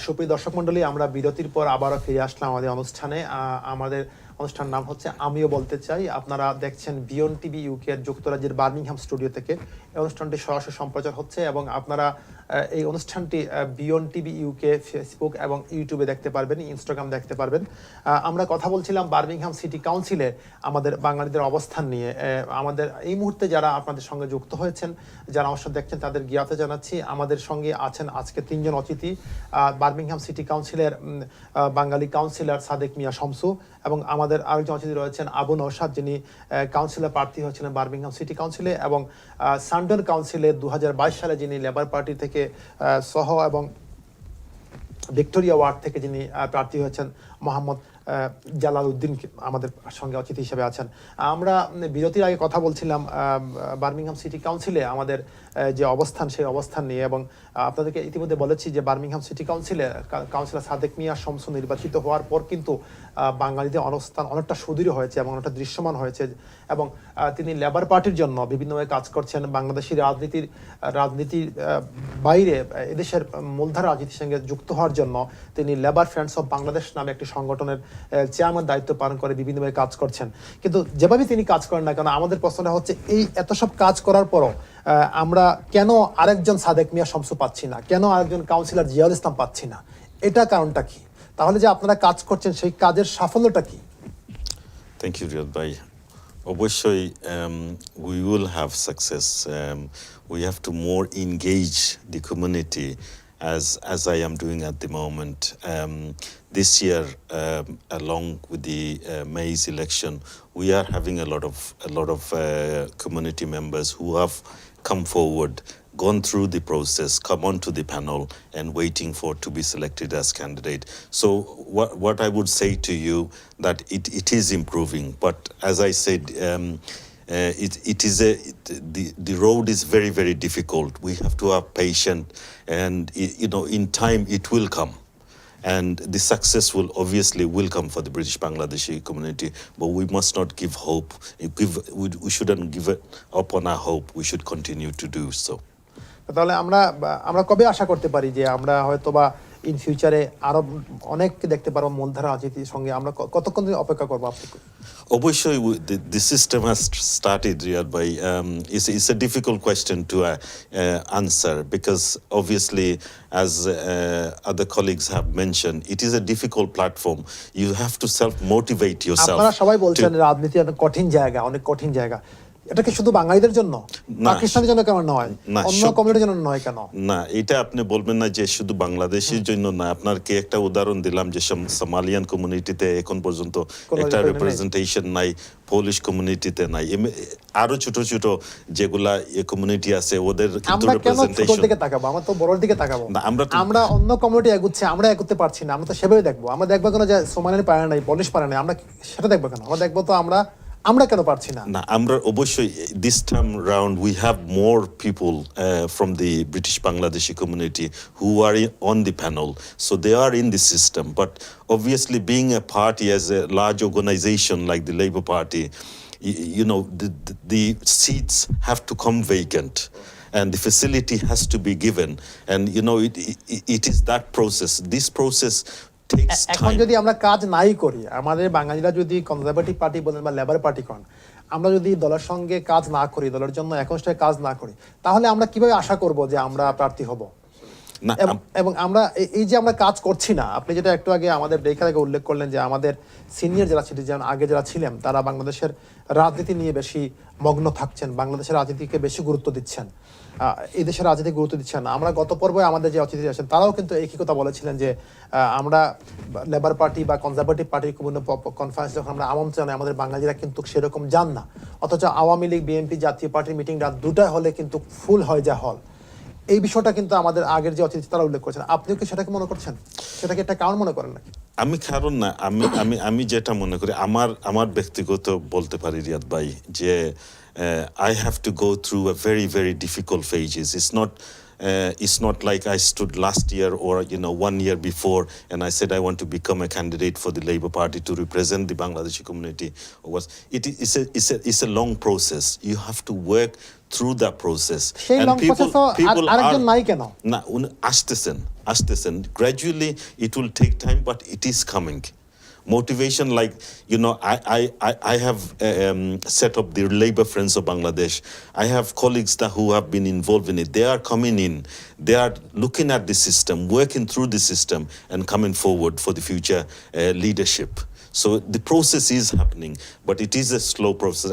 সুপ্রিয় দর্শক মণ্ডলী, আমরা বিরতির পর আবারও ফিরে আসলাম আমাদের অনুষ্ঠানে। আমাদের অনুষ্ঠান নাম হচ্ছে আমিও বলতে চাই। আপনারা দেখছেন বিয়ন টিভি ইউকে যুক্তরাজ্যের বার্মিংহাম স্টুডিও থেকে এই অনুষ্ঠানটি সরাসরি সম্প্রচার হচ্ছে এবং আপনারা এই অনুষ্ঠানটি বিয়ন্ড টিভি ইউকে ফেসবুক এবং ইউটিউবে দেখতে পারবেন, ইনস্টাগ্রাম দেখতে পারবেন। আমরা কথা বলছিলাম বার্মিংহাম সিটি কাউন্সিলে আমাদের বাঙালিদের অবস্থান নিয়ে। আমাদের এই মুহূর্তে যারা আপনাদের সঙ্গে যুক্ত হয়েছেন, যারা আমার সাথে দেখছেন, তাদের জ্ঞাত জানাচ্ছি আমাদের সঙ্গে আছেন আজকে 3 জন অতিথি। বার্মিংহাম সিটি কাউন্সিলের বাঙালি কাউন্সিলর সাদেক মিয়া শমসু, এবং আমাদের আরেকজন অতিথি রয়েছেন আবু নওশাদ, যিনি কাউন্সিলর প্রার্থী হয়েছিলেন বার্মিংহাম সিটি কাউন্সিলে, এবং সান্ডন কাউন্সিলে 2022 সালে যিনি লেবার পার্টি থেকে সহ এবং ভিক্টোরিয়া ওয়ার্ড থেকে যিনি প্রার্থী হয়েছেন মোহাম্মদ জালাল উদ্দিন আমাদের সঙ্গে অতিথি হিসেবে আছেন। আমরা বিরতির আগে কথা বলছিলাম বার্মিংহাম সিটি কাউন্সিলে আমাদের যে অবস্থান, সেই অবস্থান নিয়ে, এবং আপনাদেরকে ইতিমধ্যে বলেছি যে বার্মিংহাম সিটি কাউন্সিলে কাউন্সিলর সাদেক মিয়া শমসু নির্বাচিত হওয়ার পর কিন্তু বাঙালিদের অবস্থান অনেকটা সুদৃঢ় হয়েছে এবং অনেকটা দৃশ্যমান হয়েছে, এবং তিনি লেবার পার্টির জন্য বিভিন্নভাবে কাজ করছেন। বাংলাদেশি রাজনীতির বাইরে এদেশের মূলধারা রাজনীতির সঙ্গে যুক্ত হওয়ার জন্য তিনি লেবার ফ্রেন্ডস অফ বাংলাদেশ নামে একটি সংগঠনের চেয়ারম্যান দায়িত্ব পালন করে বিভিন্নভাবে কাজ করছেন। কিন্তু যেভাবে তিনি কাজ করেন না কেন, আমাদের প্রশ্নটা হচ্ছে এই এত সব কাজ করার পরও আমরা কেন আরেকজন সাদেক মিয়া শমসু পাচ্ছি না, কেন আরেকজন কাউন্সিলর জিয়াউল ইসলাম পাচ্ছি না? এটা কারণটা কি? তাহলে যে আপনারা কাজ করছেন সেই কাজের সাফল্যটা কি? থ্যাংক ইউ রিয়াদ ভাই। অবশ্যই we will have success. We have to more engage the community as I am doing at the moment. This year, along with the May's election, we are having a lot of community members who have come forward, gone through the process, come onto the panel, and waiting for to be selected as candidate. So what I would say to you that it is improving, but as I said, the road is very, very difficult. We have to have patience, and in time it will come. And the success will come for the British Bangladeshi community, but we must not give hope. We shouldn't give up on our hope. We should continue to do so. তাহলে আমরা কবে আশা করতে পারি যে আমরা হয়তোবা in ফিউচারে আরো অনেক দেখতে পারবো মূলধারা রাজনীতির সঙ্গে? আমরা কতক্ষণ অপেক্ষা করবো? আপনি obviously the system has started, Riyadh bhai. It's a difficult question to answer, because obviously, as other colleagues have mentioned, it is a difficult platform. You have to self-motivate yourself. আপনারা সবাই বলছেন রাজনীতি অনেক কঠিন জায়গা, অনেক কঠিন জায়গা। এটা কি শুধু বাঙালিদের জন্য, পাকিস্তানের জন্য কেন নয়, অন্য কমিউনিটির জন্য নয় কেন? না, এটা আপনি বলবেন না যে শুধু বাংলাদেশের জন্য না। আপনাকে একটা উদাহরণ দিলাম যে সোমালিয়ান কমিউনিটিতে এখন পর্যন্ত একটা রিপ্রেজেন্টেশন নাই, পোলিশ কমিউনিটিতে নাই, আরো ছোট ছোট যেগুলা কমিউনিটি আছে ওদের কিন্তু রিপ্রেজেন্টেশন। ছোট দিকে তাকাবো, আমরা তো বড়র দিকে তাকাবো। আমরা অন্য কমিউনিটি এগুচ্ছে, আমরা এগোতে পারছি না, আমরা তো সেভাবে দেখবো। আমরা দেখবো কেন যে সোমালিয়ান পারে নাই, পোলিশ পারে নাই, আমরা সেটা দেখবো কেন? আমরা দেখবো তো আমরা কেন পারছি না? না, আমরা অবশ্যই this time round we have more people from the British Bangladeshi community who are on the panel, so they are in the system. But obviously, being a party as a large organization like the Labour Party, the seats have to come vacant, and the facility has to be given, and it is that process. This process এখন যদি আমরা কাজ নাই করি, আমাদের বাঙালিরা যদি conservative party বলেন বা লেবার পার্টি করেন, আমরা যদি দলের সঙ্গে কাজ না করি, দলের জন্য একনিষ্ঠভাবে কাজ না করি, তাহলে আমরা কিভাবে আশা করব যে আমরা প্রার্থী হব? এবং আমরা এই যে আমরা কাজ করছি না, আপনি যেটা একটু আগে আমাদের ব্রেকের আগে উল্লেখ করলেন যে আমাদের সিনিয়র যারা সিটিজেন আগে যারা ছিলেন, তারা বাংলাদেশের রাজনীতি নিয়ে বেশি মগ্ন থাকছেন, বাংলাদেশের রাজনীতিকে বেশি গুরুত্ব দিচ্ছেন, এই দেশের রাজনীতি গুরুত্ব দিচ্ছেন না। আমরা গত পর্বে আমাদের যে অতিথি আছেন তারাও কিন্তু একই কথা বলেছিলেন যে আমরা লেবার পার্টি বা কনজারভেটিভ পার্টির বিভিন্ন কনফারেন্স যখন আমরা আমন্ত্রণ জানাই, আমাদের বাঙালিরা কিন্তু সেরকম যান না। অথচ আওয়ামী লীগ, বিএনপি, জাতীয় পার্টির মিটিং রাত 2টায় হলে কিন্তু ফুল হয়ে যায় হল। এই বিষয়টা কিন্তু আমাদের আগের যে অতিথি তারা উল্লেখ করেছেন। আপনিও কি সেটাকে মনে করছেন? সেটাকে একটা কারণ মনে করেন নাকি? আমি কারণ না, আমি যেটা মনে করি, আমার ব্যক্তিগত বলতে পারি রিয়াদ ভাই, যে I have to go through a very, very difficult phases. It's not like I stood last year or 1 year before and I said I want to become a candidate for the Labour Party to represent the Bangladeshi community. It's a long process. You have to work through that process. And people are ashtechen. Gradually it will take time, but it is coming. Motivation, like, you know, I have set up the Labour Friends of Bangladesh. I have colleagues that who have been involved in it. They are coming in, they are looking at the system, working through the system and coming forward for the future leadership. So the process is happening, but it is a slow process.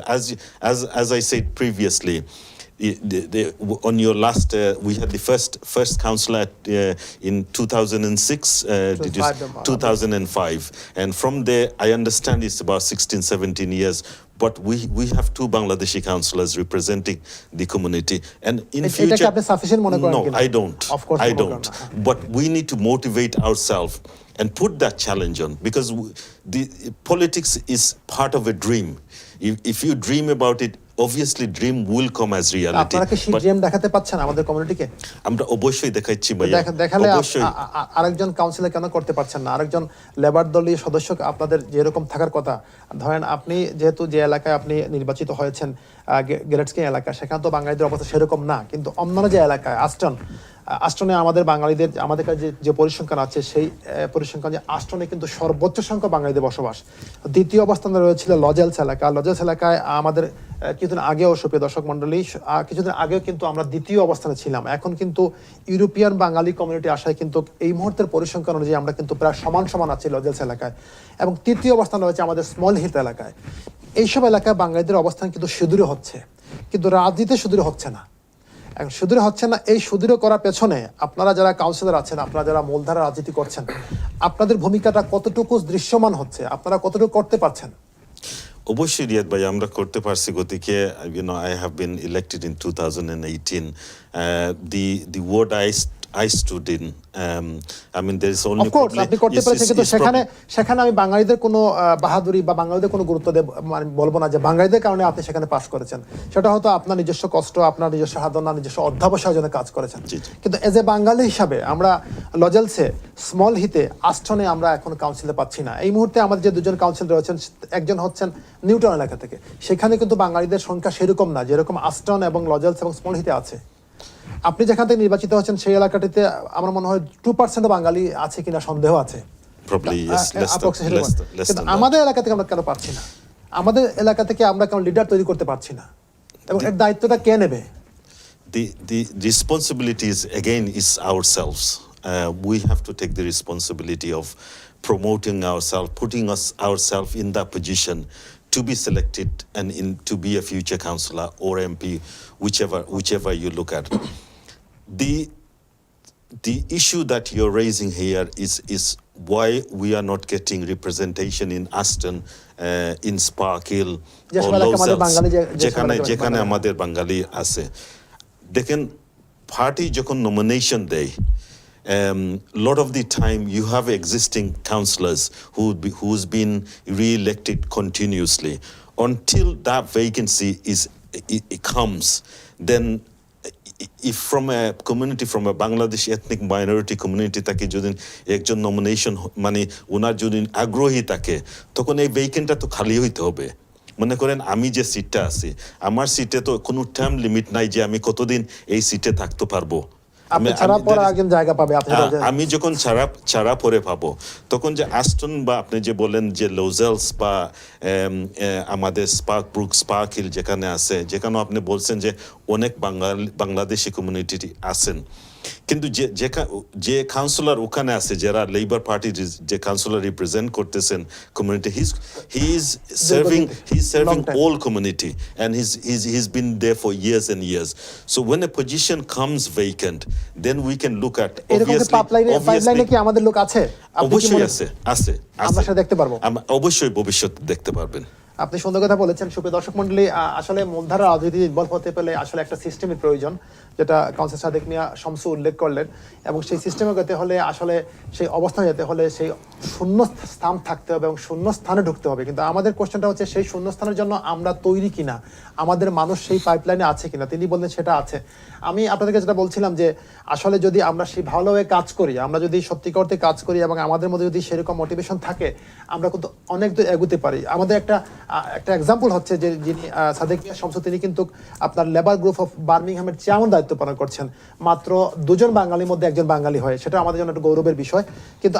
As I said previously, on your last, we had the first councillor in 2006, 2005, and from there I understand it's about 16, 17 years. But we have 2 Bangladeshi councillors representing the community, and in future, no, I don't. Of course, I don't. But we need to motivate ourselves and put that challenge on, because the politics is part of a dream. If you dream about it, obviously dream will come as reality. আপনারা কি সেই dream দেখাতে পাচ্ছেন আমাদের কমিউনিটিকে? আমরা অবশ্যই দেখাচ্ছি ভাইয়া, দেখালে অবশ্যই। আরেকজন কাউন্সিলর কেন করতে পারছেন না? আরেকজন লেবার দলীয় সদস্য আপনাদের যেরকম থাকার কথা, ধরেন আপনি যেহেতু যে এলাকায় আপনি নির্বাচিত হয়েছেন, গ্রেটস্কি এলাকা, সেখানে তো বাঙালিদের অবস্থা সেরকম না, কিন্তু অন্যান্য যে এলাকায় আস্টনে আমাদের বাঙালিদের, আমাদের কাছে যে পরিসংখ্যান আছে, সেই পরিসংখ্যান যে আস্টনে কিন্তু সর্বোচ্চ সংখ্যক বাঙালিদের বসবাস। দ্বিতীয় অবস্থানে রয়েছিল লজেলস এলাকা। লজেলস এলাকায় আমাদের কিছুদিন আগেও, সুপ্রিয় দর্শক মন্ডলী, কিছুদিন আগেও কিন্তু আমরা দ্বিতীয় অবস্থানে ছিলাম। এখন কিন্তু ইউরোপিয়ান বাঙালি কমিউনিটি আসায় কিন্তু এই মুহূর্তের পরিসংখ্যান অনুযায়ী আমরা কিন্তু প্রায় সমান আছি লজেলস এলাকায়, এবং তৃতীয় অবস্থান রয়েছে আমাদের স্মল হিল এলাকায়। এইসব এলাকায় বাঙালিদের অবস্থান কিন্তু সুদূরে হচ্ছে, কিন্তু রাজনীতি সুদূরে হচ্ছে না। এখন সুদূরে হচ্ছে না, এই সুদূরে করার পেছনে আপনারা যারা কাউন্সিলর আছেন, আপনারা যারা মূলধারা রাজনীতি করছেন, আপনাদের ভূমিকাটা কতটুকু দৃশ্যমান হচ্ছে, আপনারা কতটুকু করতে পারছেন? অবশ্যই রিয়াদ ভাই, আমরা করতে পারছি গতিকে, you know, I have been elected in 2018. The word I stood in, I mean, there is only of course আপনি করতে পেরেছেন, কিন্তু সেখানে আমি বাঙালিদের কোনো বাহাদুরি বা বাঙালিদের কোনো গুরুত্ব মানে বলবো না যে বাঙালিদের কারণে আপনি সেখানে পাস করেছেন। সেটা হয়তো আপনার নিজস্ব কষ্ট, আপনার নিজস্ব সাধনা, নিজস্ব অধ্যাবসায়ের জন্য কাজ করেছেন। কিন্তু এজ এ বাঙালি হিসাবে আমরা লজেলসে, স্মল হিতে, আস্টনে আমরা এখন কাউন্সিলে পাচ্ছি না। এই মুহূর্তে আমাদের যে 2জন কাউন্সিলর রয়েছেন, একজন হচ্ছেন নিউটাউন এলাকা থেকে, সেখানে কিন্তু বাঙালিদের সংখ্যা সেরকম না যেরকম আস্টন এবং লজেলস এবং স্মল হিতে আছে। আপনি যেখান থেকে নির্বাচিত হচ্ছেন সেই এলাকাটিতে আমার মনে হয় 2% বাঙালি আছে কিনা সন্দেহ আছে। কিন্তু আমাদের এলাকা থেকে আমরা কেন পারছি না? আমাদের এলাকা থেকে আমরা কেন লিডার তৈরি করতে পারছি না? এবং এর দায়িত্বটা কে নেবে? The responsibilities again is ourselves. We have to take the responsibility of promoting ourselves, putting ourselves in that position to be selected and to be a future councillor or MP, whichever you look at. The issue that you're raising here is why we are not getting representation in Aston, in Cllr, or যেখানে আমাদের বাঙালি আছে। দেখেন, party যখন nomination দেয়, lot of the time you have existing councillors who's been re-elected continuously. Until that vacancy it comes, then if from a community, from a Bangladeshi ethnic minority community take যদি একজন nomination মানে ওনার যদি আগ্রহী থাকে, তখন এই ভেকেন্টটা তো খালি হইতে হবে। মনে করেন আমি যে সিটটা আছে, আমার সিটে তো কোনো টার্ম লিমিট নাই যে আমি কতদিন এই সিটে থাকতে পারবো। আমি যখন ছাড়া পরে পাবো, তখন যে আস্টন বা আপনি যে বলেন যে লোজেলস বা আমাদের স্পার্ক হিল যেখানে আছে, যেখানেও আপনি বলছেন যে অনেক বাংলাদেশি কমিউনিটি আছেন, কিন্তু যে কাউন্সিলর ওখানে আছে, যারা লেবার পার্টির যে কাউন্সিলর রিপ্রেজেন্ট করতেছেন community, he is serving all community, and he's been there for years and years. So when a position comes vacant, then we can look at পাইপলাইনে কি আমাদের লোক আছে? অবশ্যই আছে, আমরা সেটা দেখতে পারবো, অবশ্যই ভবিষ্যৎ দেখতে পারবেন। আপনি সুন্দর কথা বলেছেন। সুপ্রিয় দর্শক মন্ডলী, আসলে মূলধারা রাজনীতি ইনভলভ হতে পেলে আসলে একটা সিস্টেমের প্রয়োজন, যেটা কাউন্সিলর সাদেক মিয়া শামসু উল্লেখ করলেন, এবং সেই সিস্টেমে যেতে হলে আসলে সেই অবস্থানে যেতে হলে সেই শূন্য স্থান থাকতে হবে এবং শূন্য স্থানে ঢুকতে হবে। কিন্তু আমাদের কোশ্চেনটা হচ্ছে সেই শূন্য স্থানের জন্য আমরা তৈরি কিনা, আমাদের মানুষ সেই পাইপলাইনে আছে কিনা। তিনি বললেন সেটা আছে। আমি আপনাদেরকে যেটা বলছিলাম যে আসলে যদি আমরা সেই ভালোভাবে কাজ করি, আমরা যদি সত্যি করতে কাজ করি এবং আমাদের মধ্যে যদি সেরকম মোটিভেশন থাকে, আমরা কিন্তু অনেক দূর এগোতে পারি। আমাদের একটা এক্সাম্পল হচ্ছে যে যিনি সাদেক মিয়া শামসু, তিনি কিন্তু আপনার লেবার গ্রুপ অফ বার্মিংহামের চেয়ারম্যান দায়িত্ব পালন করছেন, মাত্র 2 জন বাঙালির মধ্যে একজন বাঙালি হয়, সেটা আমাদের জন্য একটা গৌরবের বিষয়। কিন্তু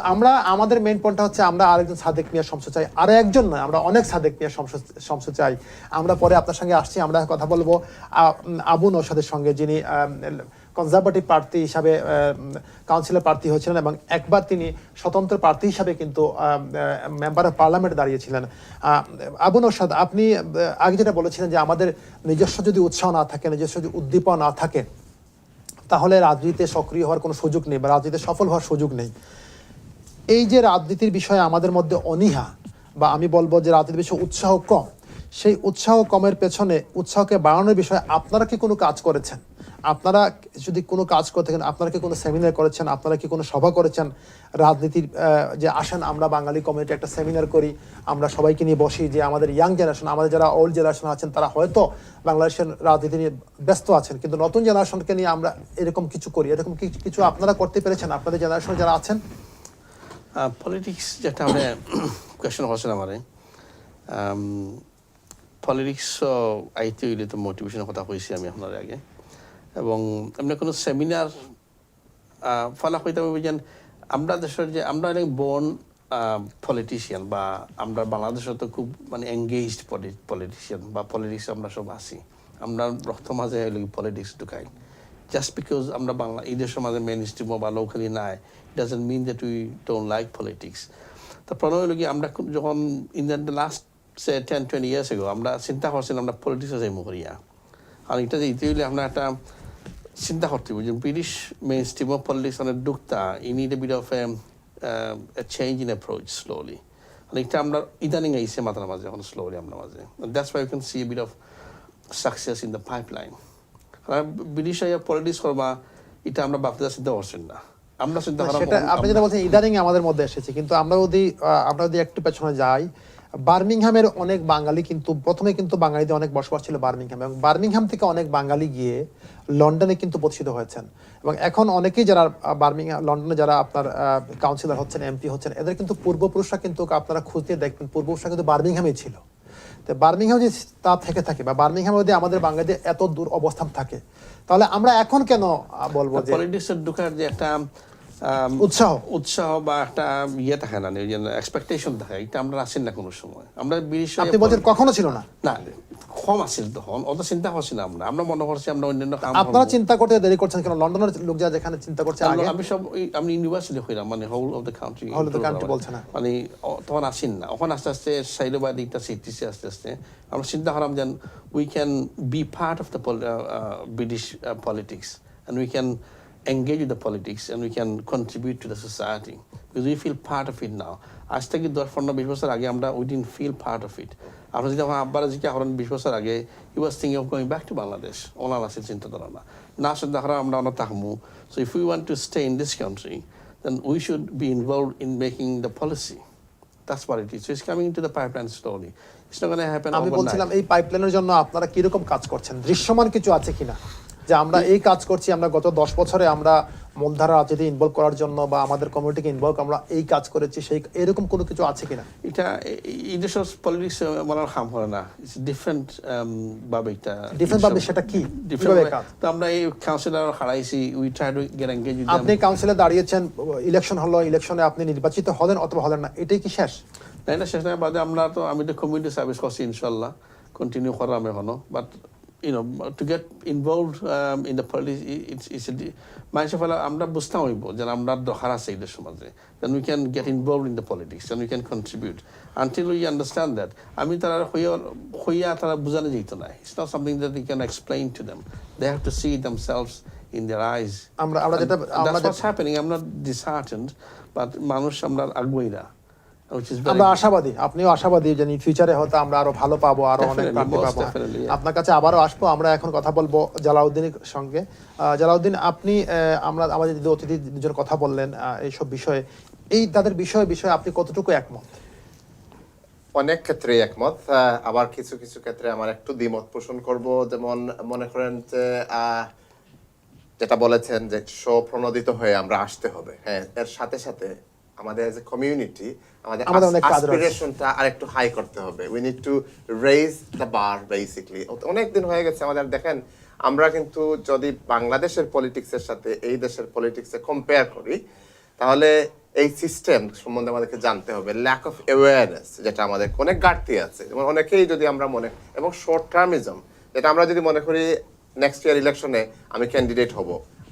আমাদের মেইন পয়েন্টটা হচ্ছে আমরা আরেকজন সাদেক মিয়া শমস চাই, আরো একজন নয়, আমরা অনেক সাদেক মিয়া শমস চাই। আমরা পরে আপনার সঙ্গে আসছি, আমরা কথা বলবো আবু নওশাদের সঙ্গে, যিনি কনজারভেটিভ প্রার্থী হিসাবে কাউন্সিলর প্রার্থী হয়েছিলেন এবং একবার তিনি স্বতন্ত্র প্রার্থী হিসাবে কিন্তু মেম্বার অফ পার্লামেন্ট দাঁড়িয়েছিলেন। আবু নওশাদ, আপনি আগে যেটা বলেছিলেন যে আমাদের নিজস্ব যদি উৎসাহ না থাকে, নিজস্ব যদি উদ্দীপনা না থাকে, তাহলে রাজনীতিতে সক্রিয় হওয়ার কোনো সুযোগ নেই বা রাজনীতিতে সফল হওয়ার সুযোগ নেই। এই যে রাজনীতির বিষয়ে আমাদের মধ্যে অনীহা, বা আমি বলবো যে রাজনীতির বিষয়ে উৎসাহ কম, সেই উৎসাহ কমের পেছনে উৎসাহকে বাড়ানোর বিষয়ে আপনারা কি কোনো কাজ করেছেন? আপনারা যদি কোনো কাজ করে থাকেন, আপনারা কি কোনো সেমিনার করেছেন, আপনারা কি কোনো সভা করেছেন রাজনীতির, যে আসেন আমরা বাঙালি কমিউনিটি একটা সেমিনার করি, আমরা সবাইকে নিয়ে বসি, যে আমাদের ইয়াং জেনারেশন, আমাদের যারা ওল্ড জেনারেশন আছেন তারা হয়তো বাংলাদেশের রাজনীতি নিয়ে ব্যস্ত আছেন, কিন্তু নতুন জেনারেশনকে নিয়ে আমরা এরকম কিছু করি, এরকম কিছু আপনারা করতে পেরেছেন আপনাদের জেনারেশন যারা আছেন? পলিটিক্স যেটা আমরা কোয়েশন হচ্ছেন আমার পলিটিক্স আইতে হইলে তো মোটিভেশনের কথা কইছি আমি আপনার আগে, এবং আমরা কোনো সেমিনার ফলা হইতে হবে যেন আমরা দেশের যে আমরা অনেক বর্ন পলিটিশিয়ান, বা আমরা বাংলাদেশে তো খুব মানে এঙ্গেজড পলিটিশিয়ান বা পলিটিক্স আমরা সব আছি, আমরা রক্ত মাঝে পলিটিক্স ঢুকাই। জাস্ট বিকজ আমরা বাংলা এই দেশের মাঝে মেন স্ট্রিমও বা লোকালি নাই, it doesn't mean that we don't like politics. তারপর হইল কি আমরা যখন in the last 10-20 years ago আমরা চিন্তা করছিলাম আমরা পলিটিক্সে যাই মুখরিয়া, আর এটা যে ইতি হইলে আমরা একটা চিন্তা করতে হবে যে British mainstream of politics অনেক ঢুকতা, I need a bit of a change in approach slowly, আর এটা আমরা ইদানিং আইসে মাথার মাঝে এখন স্লোলি আমরা মাঝে, that's why you can see a bit of success in the pipeline. কারণ ব্রিটিশ পলিটিক্স করবা এটা আমরা ভাবতে চিন্তা করছেন না, আমরা চিন্তা করা সেটা আপনি যেটা বলছেন ইদানিং আমাদের মধ্যে এসেছে, কিন্তু আমরা যদি একটু পেছনে যাই, বার্মিংহামের অনেক বাঙালি কিন্তু প্রথমে কিন্তু বাঙালিদের অনেক বসবাস ছিল বার্মিংহামে, এবং বার্মিংহাম থেকে অনেক বাঙালি গিয়ে লন্ডনে কিন্তু প্রতিষ্ঠিত হয়েছেন, এবং এখন অনেকেই যারা লন্ডনে যারা আপনার কাউন্সিলর হচ্ছেন, এমপি হচ্ছেন, এদের কিন্তু পূর্বপুরুষরা কিন্তু আপনারা খুঁজতে দেখবেন পূর্বপুরুষরা কিন্তু বার্মিংহামেই ছিল। তো বার্মিংহাম যদি তা থেকে থাকে বা বার্মিংহামে যদি আমাদের বাঙালিদের এত দূর অবস্থান থাকে, তাহলে আমরা এখন কেন বলবো যে পলিটিক্সের ঢুকার যে একটা উৎসাহ বা একটা ইয়ে থাকে না, এক্সপেকটেশন থাকে, এটা আমরা আসেন না কোনো সময়। আমরা আপনি বলছেন কখনো ছিল না? না, কম আসছিল তখন, অত চিন্তা করছি না আমরা মনে করছি আমরা অন্যান্য কাম। আপনারা চিন্তা করতে দেরি করছেন কেন? লন্ডনের লোক যারা যেখানে চিন্তা করছে আগে, আমি ইউনিভার্সিটি হইলাম, মানে হোল অফ দ্য কান্ট্রি বলছে না, মানে তখন আসেন না, ওখানে আস্তে আস্তে সাইডে বা দিকটা শিখতেছি আস্তে আস্তে, আমরা চিন্তা করলাম যেন we can be part of the British politics and we can engage with the politics and we can contribute to the society because we feel part of it now. আজ থেকে 10-15-20 বছর আগে আমরা we didn't feel part of it. আমরা যদি আমার আব্বার GK horn 20 বছর আগে he was thinking of going back to Bangladesh, ওনার আছে চিন্তাধারা না চিন্তা করা আমরা অন্য থাকবো। So if we want to stay in this country then we should be involved in making the policy. That's what it is. So it's coming into the pipeline slowly. It's not going to happen overnight. আমি বলছিলাম এই পাইপলাইনের জন্য আপনারা কি রকম কাজ করছেন, দৃশ্যমান কিছু আছে কিনা যে আমরা এই কাজ করছি, আমরা গত 10 বছরে আমরা মূলধারা রাজনীতি ইনভলভ করার জন্য বা আমাদের কমিউনিটিকে ইনভলভ আমরা এই কাজ করেছি, সেই এরকম কোনো কিছু আছে কিনা? এটা এই দেশের পলিটিক্স মনে হাম করে না, ইটস ডিফারেন্ট ভাবে, এটা ডিফারেন্ট ভাবে। সেটা কি? তো আমরা এই কাউন্সিলর হারাইছি, we try to get engage with them. আপনি কাউন্সিলে দাঁড়িয়েছেন, ইলেকশন হলো, ইলেকশনে আপনি নির্বাচিত হলেন অথবা হলেন না, এটাই কি শেষ? না, এটা শেষ নয়। বাদে আমি তো কমিউনিটি সার্ভিস করছি, ইনশাল্লাহ কন্টিনিউ করাম এখনো, but you know, to get involved in the politics, it's a মানুষের ফলে আমরা বুঝতাম হইব যে আমরা দরকার আছে এই সমাজে, then we can get involved in the politics and we can contribute until we understand that. আমি তারা হইয়া তারা বোঝানো যেত না, it's not something that we can explain to them, they have to see themselves in their eyes. That's what's happening. I'm not disheartened, but মানুষ আমরা আগ্রহী না। আমরা আশাবাদী, আপনিও আশাবাদী যে ফিউচারে হয়তো আমরা আরো ভালো পাবো, আরো অনেক প্রার্থী পাবো। আপনার কাছে আবারও আসবো। আমরা এখন কথা বলবো জালাউদ্দিনের সঙ্গে। জালাউদ্দিন, আপনি আমাদের যে অতিথি দুজন কথা বললেন এইসব বিষয়ে, এই তাদের বিষয়ে আপনি কতটুকু একমত? অনেক ক্ষেত্রে একমত, আবার কিছু কিছু ক্ষেত্রে আমার একটু দ্বিমত পোষণ করব। যেমন মনে করেন যে যেটা বলেছেন যে স্বপ্রণোদিত হয়ে আমরা আসতে হবে, হ্যাঁ, এর সাথে সাথে আমাদের এজ এ কমিউনিটি আমাদের অ্যাসপিরেশনটা আরেকটু হাই করতে হবে। We need two raise the bar basically. অনেক দিন হয়ে গেছে আমাদের, দেখেন আমরা কিন্তু যদি বাংলাদেশের পলিটিক্সের সাথে এই দেশের পলিটিক্সে কম্পেয়ার করি, তাহলে এই সিস্টেম সম্বন্ধে আমাদেরকে জানতে হবে। ল্যাক অফ অ্যাওয়ারনেস, যেটা আমাদের অনেক ঘাটতি আছে। যেমন অনেকেই যদি আমরা এবং শর্ট টার্মিজম, যেটা আমরা যদি মনে করি নেক্সট ইয়ার ইলেকশনে আমি ক্যান্ডিডেট হব,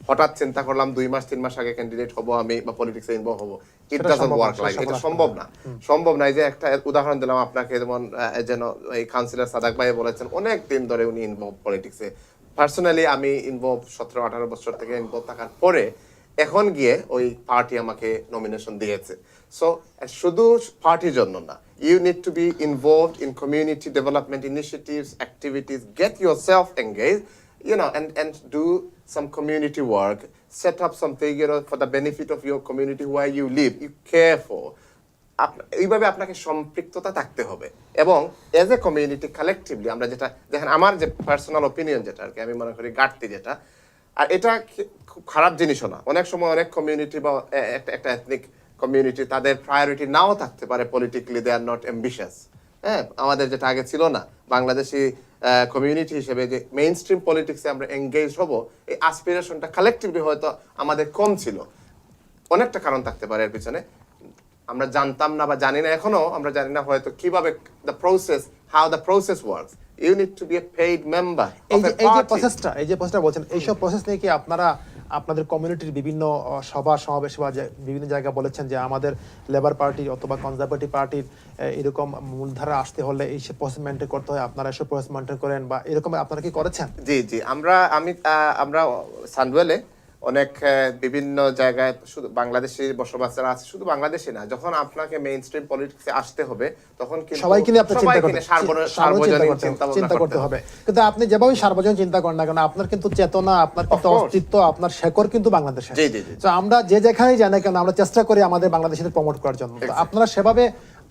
হঠাৎ চিন্তা করলাম 2 মাস 3 মাস আগে ক্যান্ডিডেট হব আমি বা পলিটিক্সে ইনভলভ হব, ইট ডাজন্ট ওয়ার্ক লাইক, এটা সম্ভব না। সম্ভব না। এই যে একটা উদাহরণ দিলাম আপনাকে, যেমন যেন এই কাউন্সিলর সাদাক ভাই বলেছেন অনেক দিন ধরে উনি ইনভলভ পলিটিক্সে। পার্সোনালি আমি ইনভলভ 17-18 বছর থেকে ইনভলভ থাকার পরে এখন গিয়ে ওই পার্টি আমাকে নমিনেশন দিয়েছে। সো শুধু পার্টির জন্য না, you need to be involved in community development initiatives, activities, get yourself engaged, and do some community work, set up something, for the benefit of your community where you live, you care for. এইভাবে আপনাকে সম্পৃক্ততা থাকতে হবে। এবং as a community collectively আমরা যেটা দেখেন, আমার যে পার্সোনাল ওপিনিয়ন যেটা আর কি আমি মনে করি ঘাটতি যেটা, আর এটা খুব খারাপ জিনিসও না। অনেক সময় অনেক কমিউনিটি বা একটা এথনিক কমিউনিটি তাদের প্রায়োরিটি নাও থাকতে পারে politically, they are not ambitious. হ্যাঁ, আমাদের যেটা আগে ছিল না, বাংলাদেশি কমিউনিটি হিসেবে যে মেইন স্ট্রিম পলিটিক্সে আমরা এঙ্গেজ হব, এই অ্যাসপিরেশনটা কালেকটিভলি হয়তো আমাদের কম ছিল। অনেকটা কারণ থাকতে পারে এর পিছনে, আমরা জানতাম না বা জানি না, এখনো আমরা জানি না হয়তো কিভাবে how the process works. You need to be a paid member of a party. এই যে প্রসেসটা বলছেন, এইসব প্রসেস নিয়ে কি আপনারা আপনাদের কমিউনিটির বিভিন্ন সভা সমাবেশ বা বিভিন্ন জায়গায় বলেছেন যে আমাদের লেবার পার্টি অথবা কনজারভেটিভ পার্টির এরকম মূলধারা আসতে হলে এইসব প্রসেস মেনটেন করতে হয়, আপনারা এসব প্রসেস মেনটেন করেন বা এরকম আপনারা কি করেছেন? জি আমরা সানডওয়েলে অনেক বিভিন্ন জায়গায় শুধু বাংলাদেশি বসবাসেরা আছে, শুধু বাংলাদেশি না, যখন আপনাকে মেইন স্ট্রিম পলিটিক্সে আসতে হবে তখন কিন্তু সবাইকে নিয়ে আপনার চিন্তা করতে হবে। কিন্তু আপনি যেভাবে সার্বজনীন চিন্তা করেন না কেন, আপনার কিন্তু চেতনা, আপনার কিন্তু অস্তিত্ব, আপনার শেকড় কিন্তু বাংলাদেশে। তো আমরা যে যেখানেই যাই না কেন, আমরা চেষ্টা করি আমাদের বাংলাদেশিদের প্রমোট করার জন্য। তো আপনারা সেভাবে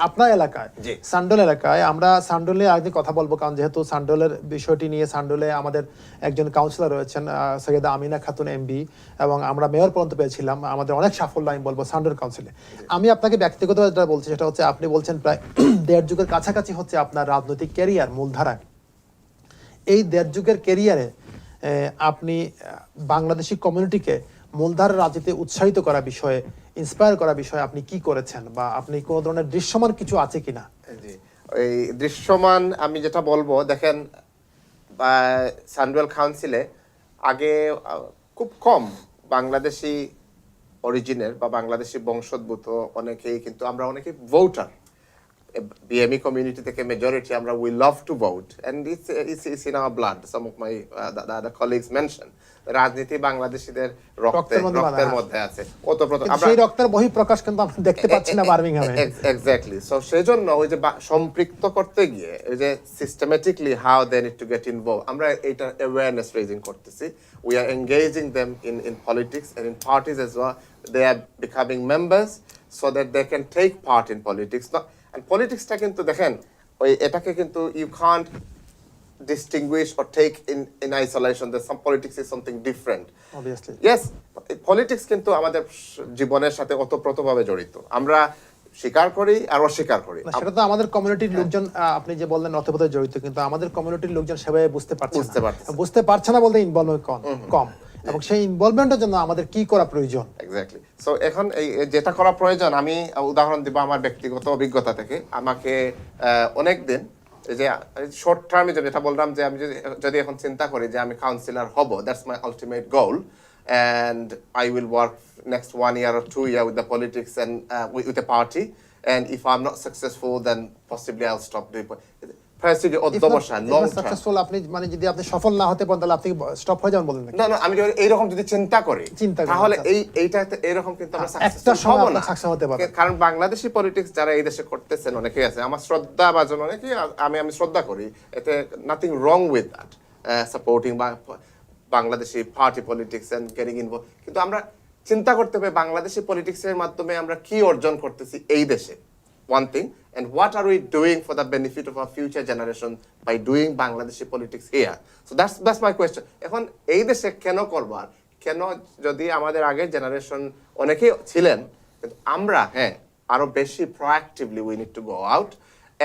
আপনার এলাকায়, সান্ডোল এলাকায়, আমরা সান্ডোলে আরেকদিন কথা বলবো, কারণ যেহেতু সান্ডোলের বিষয়টি নিয়ে সান্ডোলে আমাদের একজন কাউন্সিলর রয়েছেন সৈয়দা আমিনা খাতুন এমবি, এবং আমরা মেয়র পর্যন্ত পেয়েছিলাম। আমাদের অনেক সাফল্য আমি বলবো সান্ডোল কাউন্সিলে। আমি আপনাকে ব্যক্তিগতভাবে যেটা বলছি সেটা হচ্ছে, আপনি বলছেন প্রায় 1.5 যুগের কাছাকাছি হচ্ছে আপনার রাজনৈতিক ক্যারিয়ার মূলধারায়। এই 1.5 যুগের ক্যারিয়ারে আপনি বাংলাদেশি কমিউনিটিকে মূলধারার রাজনীতিতে উৎসাহিত করা বিষয়ে, ইন্সপায়ার করা বিষয়ে আপনি কি করেছেন, বা আপনি কোনো ধরনের দৃশ্যমান কিছু আছে কিনা? এই দৃশ্যমান আমি যেটা বলবো, দেখেন সান্ডওয়েল কাউন্সিলে আগে খুব কম বাংলাদেশি অরিজিনের বা বাংলাদেশি বংশোদ্ভূত অনেকেই, কিন্তু আমরা অনেকেই ভোটার। BME community থেকে মেজরিটি আমরা, we love to vote and it's in our blood. Some of my the other colleagues mentioned রাজনীতি বাংলাদেশীদের রক্তের মধ্যে আছে। সেই রক্তের বহিঃপ্রকাশ কিন্তু আমরা দেখতে পাচ্ছি না বার্মিংহামে। এক্স্যাক্টলি। সো সেজন্য ওই যে সম্পৃক্ত করতে গিয়ে ওই যে systematically how they need to get involved, আমরা এটা অ্যাওয়ারনেস রেজিং করতেছি। We are engaging them in politics and in parties as well. They are becoming members so that they can take part in politics. And politicsটা কিন্তু দেখেন, ওই এটাকে কিন্তু you can't distinguish or take in isolation. That some politics is something different. Obviously. Yes, politics কিন্তু আমাদের জীবনের সাথে ওতপ্রোতভাবে জড়িত। আমরা স্বীকার করি আর অস্বীকার করি। সেটা তো আমাদের কমিউনিটির লোকজন, আপনি যে বললেন ওতপ্রোতভাবে জড়িত, কিন্তু আমাদের কমিউনিটির লোকজন সেভাবে বুঝতে পারছে না বলতে ইনভলভমেন্ট কম। এবং সেই ইনভলভমেন্টের জন্য আমাদের কি করা প্রয়োজন? এক্স্যাক্টলি। সো এখন এই যেটা করা প্রয়োজন, আমি উদাহরণ দিব আমার ব্যক্তিগত অভিজ্ঞতা থেকে। আমাকে অনেক দিন যে শর্ট টার্মে যেটা বললাম, যে আমি যদি এখন চিন্তা করি যে আমি কাউন্সিলর হব, that's my ultimate goal, and I will work next 1 year or 2 years with the politics and with the party, and if I'm not successful then possibly I'll stop doing আপনি মানে যদি আপনি সফল না হতে পারেন তাহলে আপনি স্টপ হয়ে যাবেন বলেন? না, আমি এইরকম যদি চিন্তা করি তাহলে এইটাতে এরকম কিন্তু আমরা সাকসেস হব না। কারণ বাংলাদেশি পলিটিক্স যারা এই দেশে করতেছেন অনেকেই আছে, আমার শ্রদ্ধা ভাজন অনেকেই আমি শ্রদ্ধা করি, এতে nothing wrong with that, supporting Bangladeshi party politics and getting involve. কিন্তু আমরা চিন্তা করতে হবে বাংলাদেশি পলিটিক্সের মাধ্যমে আমরা কি অর্জন করতেছি এই দেশে, one thing, and what are we doing for the benefit of our future generation by doing Bangladeshi politics here? So that's my question. এখন এই দেশে কেন করবার, কেন যদি আমাদের আগের জেনারেশন অনেকেই ছিলেন, কিন্তু আমরা আরো বেশি proactively we need to go out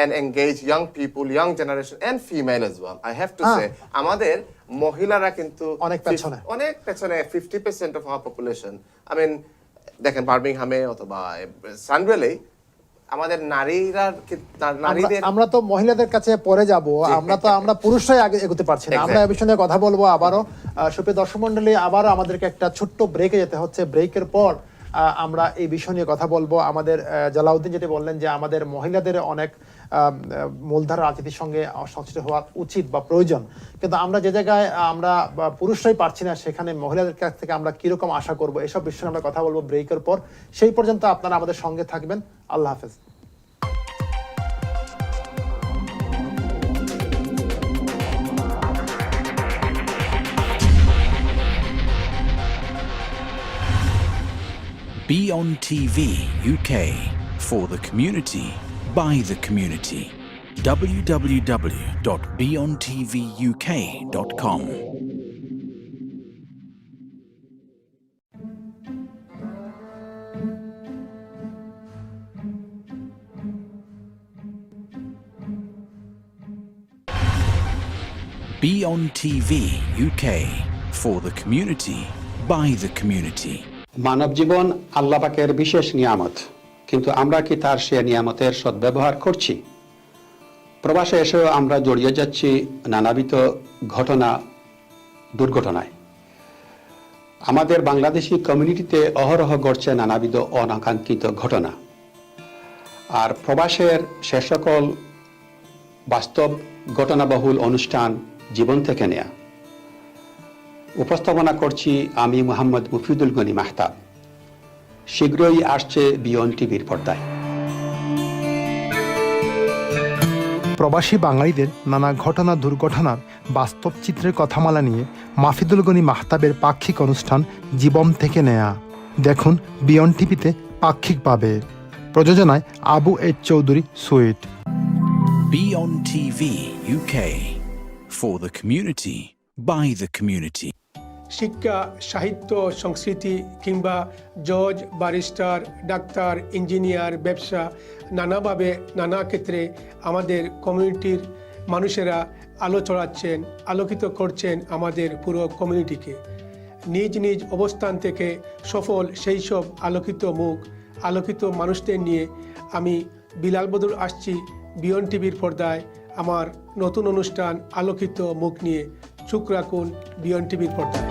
and engage young people, young generation and female as well. I have to say আমাদের মহিলারা কিন্তু অনেক পেছনে 50% of our population. I mean দেখেন বার্মিংহামে অথবা সানডেলে আমাদের নারীদের আমরা তো মহিলাদের কাছে পরে যাব, আমরা পুরুষরাই আগে এগোতে পারছি না। আমরা এই বিষয়ে কথা বলবো আবারও। সুপ্রিয় দর্শক মণ্ডলী, আবারও আমাদেরকে একটা ছোট্ট ব্রেকে যেতে হচ্ছে। ব্রেকের পর আমরা এই বিষয় নিয়ে কথা বলবো। আমাদের জালাউদ্দিন যেটি বললেন যে আমাদের মহিলাদের অনেক মূলধারা রাজনীতির সঙ্গে সংশ্লিষ্ট হওয়া উচিত বা প্রয়োজন, কিন্তু আমরা যে জায়গায় আমরা পুরুষরাই পারছি না, সেখানে মহিলাদের কাছ থেকে আমরা কিরকম আশা করব, এসব বিষয়ে আমরা কথা বলবো ব্রেকের পর। সেই পর্যন্ত আপনারা আমাদের সঙ্গে থাকবেন। আল্লাহ হাফেজ। BEONTV UK, for the community, by the community. www.beontvuk.com. BEONTV UK, for the community, by the community. মানব জীবন আল্লাহ পাকের বিশেষ নিয়ামত, কিন্তু আমরা কি তার সে নিয়ামতের সদ্ব্যবহার করছি? প্রবাসে এসেও আমরা জড়িয়ে যাচ্ছি নানাবিধ ঘটনা দুর্ঘটনায়। আমাদের বাংলাদেশি কমিউনিটিতে অহরহ ঘটছে নানাবিধ অনাকাঙ্ক্ষিত ঘটনা। আর প্রবাসের সে সকল বাস্তব ঘটনাবহুল অনুষ্ঠান জীবন থেকে নেয়া উপস্থাপনা করছি আমি মোহাম্মদ মুফিদুল গনি মাহতাব। শীঘ্রই আসছে বিয়ন টিভির পর্দায়। প্রবাসী বাঙালিদের নানা ঘটনা দুর্ঘটনার বাস্তব চিত্রের কথামালা নিয়ে মাফিদুল গনি মাহতাবের পাক্ষিক অনুষ্ঠান জীবন থেকে নেয়া দেখুন বিয়ন টিভিতে পাক্ষিকভাবে। প্রযোজনায় Abu H Chowdhury sweet. BEONTV UK, for the community, by the community. শিক্ষা, সাহিত্য, সংস্কৃতি কিংবা জজ, ব্যারিস্টার, ডাক্তার, ইঞ্জিনিয়ার, ব্যবসা, নানাভাবে নানা ক্ষেত্রে আমাদের কমিউনিটির মানুষেরা আলো ছড়াচ্ছেন, আলোকিত করছেন আমাদের পুরো কমিউনিটিকে। নিজ নিজ অবস্থান থেকে সফল সেই সব আলোকিত মুখ, আলোকিত মানুষদের নিয়ে আমি বিলাল বদর আসছি বিয়ন টিভির পর্দায় আমার নতুন অনুষ্ঠান আলোকিত মুখ নিয়ে। চোখ রাখুন বিয়ন টিভির পর্দায়।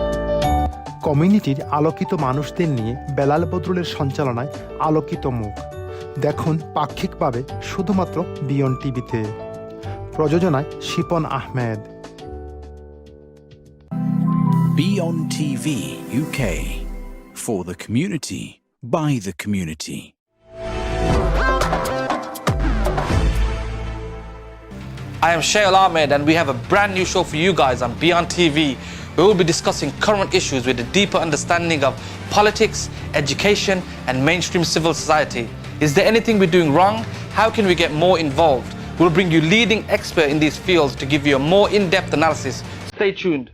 কমিউনিটির আলোকিত মানুষদের নিয়ে বেলাল বদরুলের সঞ্চালনায় আলোকিত মুখ দেখুন পাক্ষিকভাবে শুধুমাত্র বিয়ন টিভিতে। প্রযোজনায় Shipon Ahmed. BEONTV UK, for the community, by the community. I am Jalal Ahmed, and we have a brand new show for you guys on Beyond TV. We will be discussing current issues with a deeper understanding of politics, education, and mainstream civil society. Is there anything we're doing wrong? How can we get more involved? We'll bring you leading experts in these fields to give you a more in-depth analysis. Stay tuned.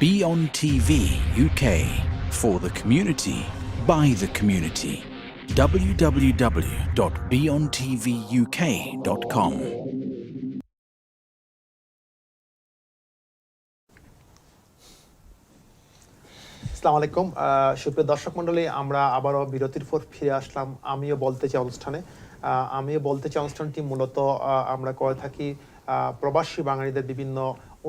BEONTV UK, for the community, by the community. www.beontvuk.com. আসসালামু আলাইকুম সুপ্রিয় দর্শক মণ্ডলী, আমরা আবারও বিরতির পর ফিরে আসলাম আমিও বলতে চাই অনুষ্ঠানে। আমিও বলতে চাই অনুষ্ঠানটি মূলত আমরা করে থাকি প্রবাসী বাঙালিদের বিভিন্ন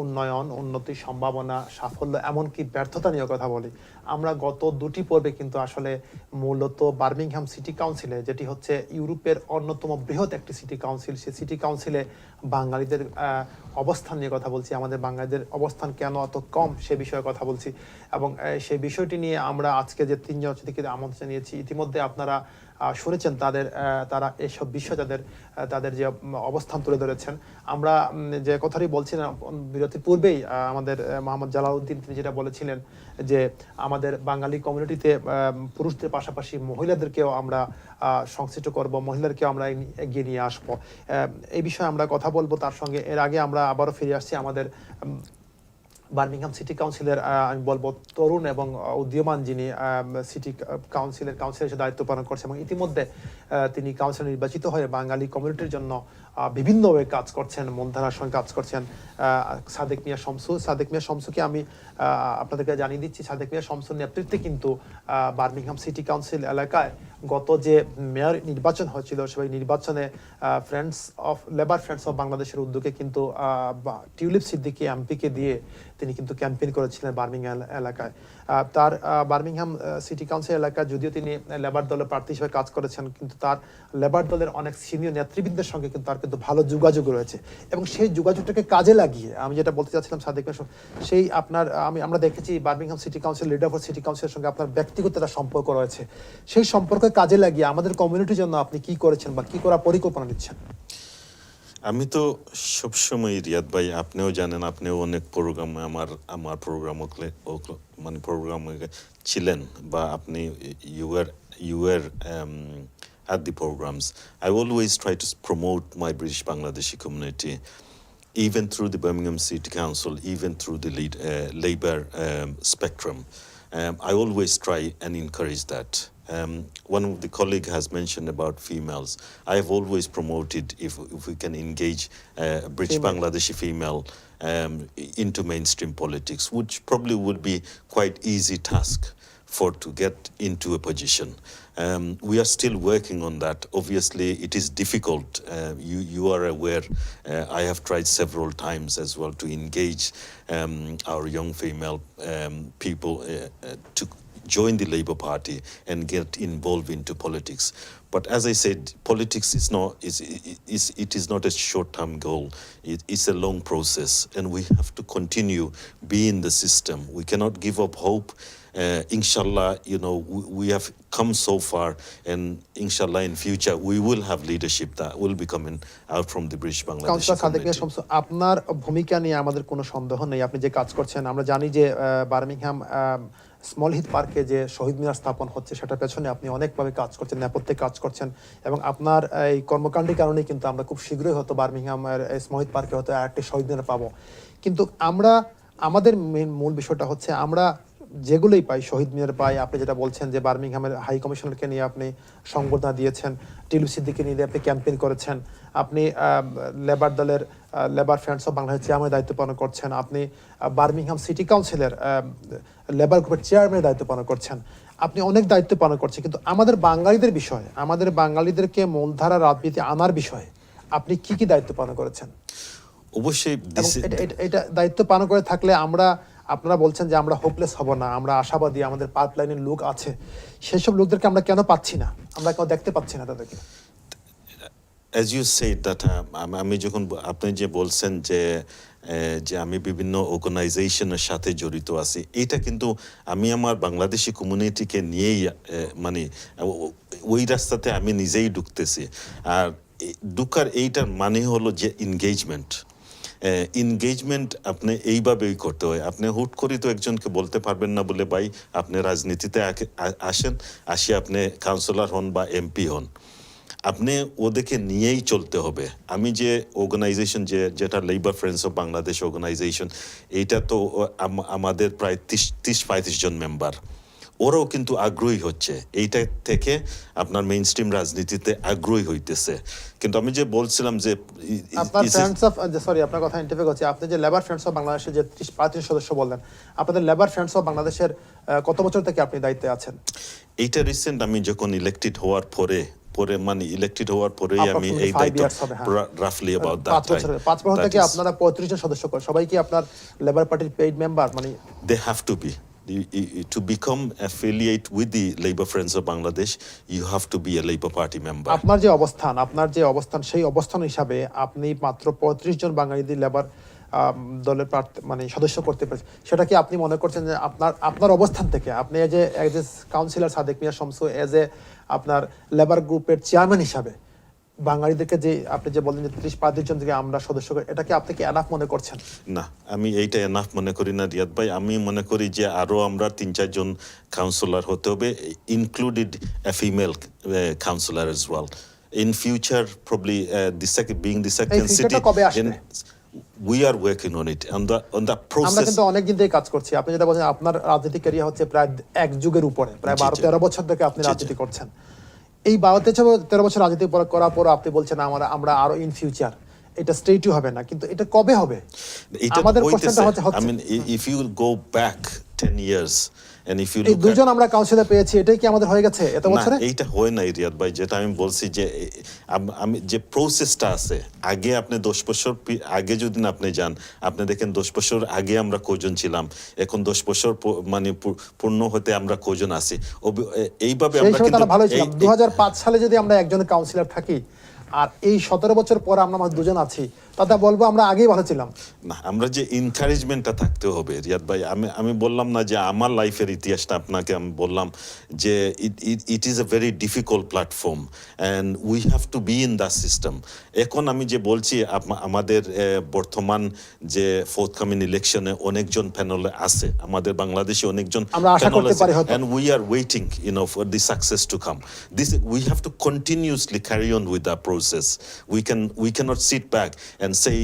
উন্নয়ন, উন্নতির সম্ভাবনা, সাফল্য, এমনকি ব্যর্থতা নিয়ে কথা বলি। আমরা গত দুটি পর্বে কিন্তু আসলে মূলত বার্মিংহাম সিটি কাউন্সিলে, যেটি হচ্ছে ইউরোপের অন্যতম বৃহৎ একটি সিটি কাউন্সিল, সেই সিটি কাউন্সিলে বাঙালিদের অবস্থান নিয়ে কথা বলছি। আমাদের বাঙালিদের অবস্থান কেন এত কম সে বিষয়ে কথা বলছি, এবং সেই বিষয়টি নিয়ে আমরা আজকে যে তিনজন অতিথিকে আমন্ত্রণ জানিয়েছি, ইতিমধ্যে আপনারা শুনেছেন তারা এইসব বিষয় তাদের যে অবস্থান তুলে ধরেছেন। আমরা যে কথাটি বলছিলাম বিরতির পূর্বেই আমাদের মোহাম্মদ জালাল উদ্দিন তিনি যেটা বলেছিলেন যে আমাদের বাঙালি কমিউনিটিতে পুরুষদের পাশাপাশি মহিলাদেরকেও আমরা সংশ্লিষ্ট করব, মহিলাদেরকেও আমরা এগিয়ে নিয়ে আসবো। এই বিষয়ে আমরা কথা বলবো। তার সঙ্গে এর আগে আমরা আবারও ফিরে আসছি আমাদের বার্মিংহাম সিটি কাউন্সিলের আমি বলবো তরুণ এবং উদীয়মান যিনি সিটি কাউন্সিলের হিসেবে দায়িত্ব পালন করছেন এবং ইতিমধ্যে তিনি কাউন্সিলর নির্বাচিত হয়ে বাঙালি কমিউনিটির জন্য বিভিন্নভাবে কাজ করছেন, মনধারার সঙ্গে কাজ করছেন, সাদেক মিয়া শমসুকে আমি আপনাদেরকে জানিয়ে দিচ্ছি। সাদেক মিয়া শমসুর নেতৃত্বে কিন্তু বার্মিংহাম সিটি কাউন্সিল এলাকায় গত যে মেয়র নির্বাচন হয়েছিল সেই নির্বাচনে লেবার ফ্রেন্ডস অফ বাংলাদেশের উদ্যোগে কিন্তু টিউলিপ সিদ্দিকী এমপিকে দিয়ে তিনি কিন্তু ক্যাম্পেইন করেছিলেন বার্মিংহাম এলাকায়। তার বার্মিংহাম সিটি কাউন্সিল এলাকায় যদিও তিনি লেবার দলের প্রার্থী হিসেবে কাজ করেছেন, কিন্তু তার লেবার দলের অনেক সিনিয়র নেতৃবৃন্দের সঙ্গে কিন্তু তার কিন্তু ভালো যোগাযোগ রয়েছে এবং সেই যোগাযোগটাকে কাজে লাগিয়ে আমি যেটা বলতে চাচ্ছিলাম সাদেক সেই আমরা দেখেছি Birmingham city council leader for city কাউন্সিলের সঙ্গে আপনার ব্যক্তিগত একটা সম্পর্ক রয়েছে। সেই সম্পর্কে কাজে লাগিয়ে আমাদের কমিউনিটির জন্য আপনি কি করেছেন বা কি করার পরিকল্পনা নিচ্ছেন? আমি তো সবসময় রিয়াদ ভাই, আপনিও জানেন, আপনিও অনেক প্রোগ্রামে আমার প্রোগ্রামে ছিলেন বা আপনি you were at the programs. I always try to promote my British Bangladeshi community, even through the Birmingham City Council, even through the Labour spectrum. I always try and encourage that. One of the colleague has mentioned about females. I have always promoted if we can engage British Bangladeshi female into mainstream politics, which probably would be quite easy task to get into a position. We are still working on that. Obviously, it is difficult. You are aware. I have tried several times as well to engage our young female people to join the Labour Party and get involved into politics. But as I said, politics is not a short-term goal. It's a long process, and we have to continue be in the system. We cannot give up hope. Inshallah, we have come so far, and inshallah in future we will have leadership that will be coming out from the British Bangladesh community. আপনার ভূমিকা নিয়ে আমাদের কোনো সন্দেহ নেই। আপনি যে কাজ করছেন, আমরা জানি যে বার্মিংহাম স্মল হিথ পার্কে যে শহীদ মিনার স্থাপন হচ্ছে সেটার পেছনে আপনি অনেকভাবে কাজ করছেন, নেপথ্যে কাজ করছেন এবং আপনার এই কর্মকাণ্ডের কারণেই কিন্তু আমরা খুব শীঘ্রই হয়তো বার্মিংহামের স্মল হিথ পার্কে হয়তো আরেকটি শহীদ মিনার পাবো। কিন্তু আমাদের মূল বিষয়টা হচ্ছে আমরা যেগুলোই পাই, শহীদ মিনার পাই, আপনি যেটা বলছেন যে বার্মিংহামের হাই কমিশনারকে নিয়ে আপনি সংবর্ধনা দিয়েছেন, টিউলিপ সিদ্দিকীকে নিয়ে আপনি ক্যাম্পেইন করেছেন, আপনি লেবার দলের লেবার ফ্রেন্ডস অফ বাংলাদেশ চেয়ারম্যানের দায়িত্ব পালন করছেন, আপনি বার্মিংহাম সিটি কাউন্সিলের লেবার গ্রুপের চেয়ারম্যানের দায়িত্ব পালন করছেন, আপনি অনেক দায়িত্ব পালন করছেন। কিন্তু আমাদের বাঙালিদের বিষয়ে, আমাদের বাঙালিদেরকে মূলধারা রাজনীতি আনার বিষয়ে আপনি কি দায়িত্ব পালন করেছেন? অবশ্যই এটা দায়িত্ব পালন করে থাকলে আপনারা বলছেন যে আমরা হোপলেস হব না, আমরা আশাবাদী, আমাদের পাইপলাইনের লোক আছে, সেসব লোকদেরকে আমরা কেন পাচ্ছি না, আমরা কেন দেখতে পাচ্ছি না তাদেরকে? As you said that আমি যখন আপনি যে বলছেন যে আমি বিভিন্ন অর্গানাইজেশনের সাথে জড়িত আছি, এটা কিন্তু আমি আমার বাংলাদেশি কমিউনিটিকে নিয়েই ওই রাস্তাতে আমি নিজেই ঢুকতেছি। আর ঢুকার এইটার মানে হলো যে এনগেজমেন্ট আপনি এইভাবেই করতে হয়। আপনি হুট করে তো একজনকে বলতে পারবেন না বলে ভাই আপনি রাজনীতিতে আসি আপনি কাউন্সিলর হন বা এমপি হন, আপনি ওদেরকে নিয়েই চলতে হবে। আমি যে অর্গানাইজেশন যেটা Labour Friends of Bangladesh organisation, এইটা তো আমাদের প্রায় 30-35 জন মেম্বার, ওরাও কিন্তু আগ্রহী হচ্ছে এইটা থেকে, আপনার মেইন স্ট্রিম রাজনীতিতে আগ্রহী হইতেছে। কিন্তু আমি যে বলছিলাম যে আপনার কথা ইন্টারভিউ করছি, আপনি যে লেবার ফ্রেন্ডস অফ বাংলাদেশের যে 35 সদস্য বললেন, আপনাদের লেবার ফ্রেন্ডস অফ বাংলাদেশের কত বছর থেকে আপনি দায়িত্বে আছেন? এইটা রিসেন্ট, আমি যখন ইলেক্টেড হওয়ার পরেই আমি এই দায়িত্ব রাফলি অ্যাবাউট দ্যাট টাইম 5 বছর থেকে আপনারা 35 জন সদস্য, সবাই কি আপনার লেবার পার্টির পেইড মেম্বার? মানে they have to be to become affiliate with the Labour Friends of Bangladesh, you have to be a Labour Party member. আপনার যে অবস্থান সেই অবস্থান হিসাবে আপনি মাত্র 35 জন বাঙালিদের লেবার দলের মানে সদস্য করতে পেরেছে, সেটা কি আপনি মনে করছেন যে আপনার অবস্থান থেকে আপনি as a councillor Sadek Mia Shamsu as a আপনার লেবার গ্রুপের চেয়ারম্যান হিসাবে বাঙালিদেরকে যে আপনি যে বলেন যে 30-35 জন থেকে আমরা সদস্য, এটা কি আপনি কি এনাফ মনে করছেন? না, আমি এইটা এনাফ মনে করি না রিয়াদ ভাই। আমি মনে করি যে আরো আমরা 3-4 জন কাউন্সিলর হতে হবে, included a female councillor as well. In future, probably being the second city, we are working on it, on the process. আমরা কিন্তু অনেক দিন থেকে কাজ করছি। আপনি যেটা বলেন আপনার রাজনৈতিক ক্যারিয়ার হচ্ছে প্রায় 1 যুগের উপরে, প্রায় 12-13 বছর থেকে আপনি রাজনীতি করছেন। এই 12-13 বছর রাজনীতি করার পর আপনি বলছেন আমরা আরো ইন ফিউচার এটা স্টেটই হবে না, কিন্তু এটা কবে হবে? আমাদের কোশ্চেনটা হচ্ছে I mean, if you go back 10 years and if you এই look দুজন আমরা কাউন্সিলর পেয়েছি, এটাই কি আমাদের হয়ে গেছে এত বছরে? না, এইটা হয় না রিয়াদ ভাই। যেটা আমি বলছি যে আমি যে প্রসেসটা আছে, আগে আপনি 10 বছর আগে যদি না আপনি যান, আপনি দেখেন 10 বছর আগে আমরা কজন ছিলাম, এখন 10 বছর মানে পূর্ণ হতে আমরা কজন আছি। এইভাবে আমরা কিন্তু ভালো ছিলাম। 2005 সালে যদি আমরা একজন কাউন্সিলর থাকি আর এই 17 বছর পর আমরা দুজন আছি, তাতে বলবো আমরা আগেই ভালো ছিলাম না। আমরা যে এনকারেজমেন্টটা থাকতে হবে রিয়াদ ভাই। আমি বললাম না যে আমার লাইফের ইতিহাসটা আপনাকে আমি বললাম যে it is a very difficult platform and we have to be in the system. এখন আমি যে বলছি আমাদের বর্তমান যে ফোর্থকামিং ইলেকশনে অনেকজন প্যানেলে আছে, আমাদের বাংলাদেশে অনেকজন প্যানেল আছে, and we are waiting, you know, for the success to come. We have to continuously carry on with that process. We cannot sit back and say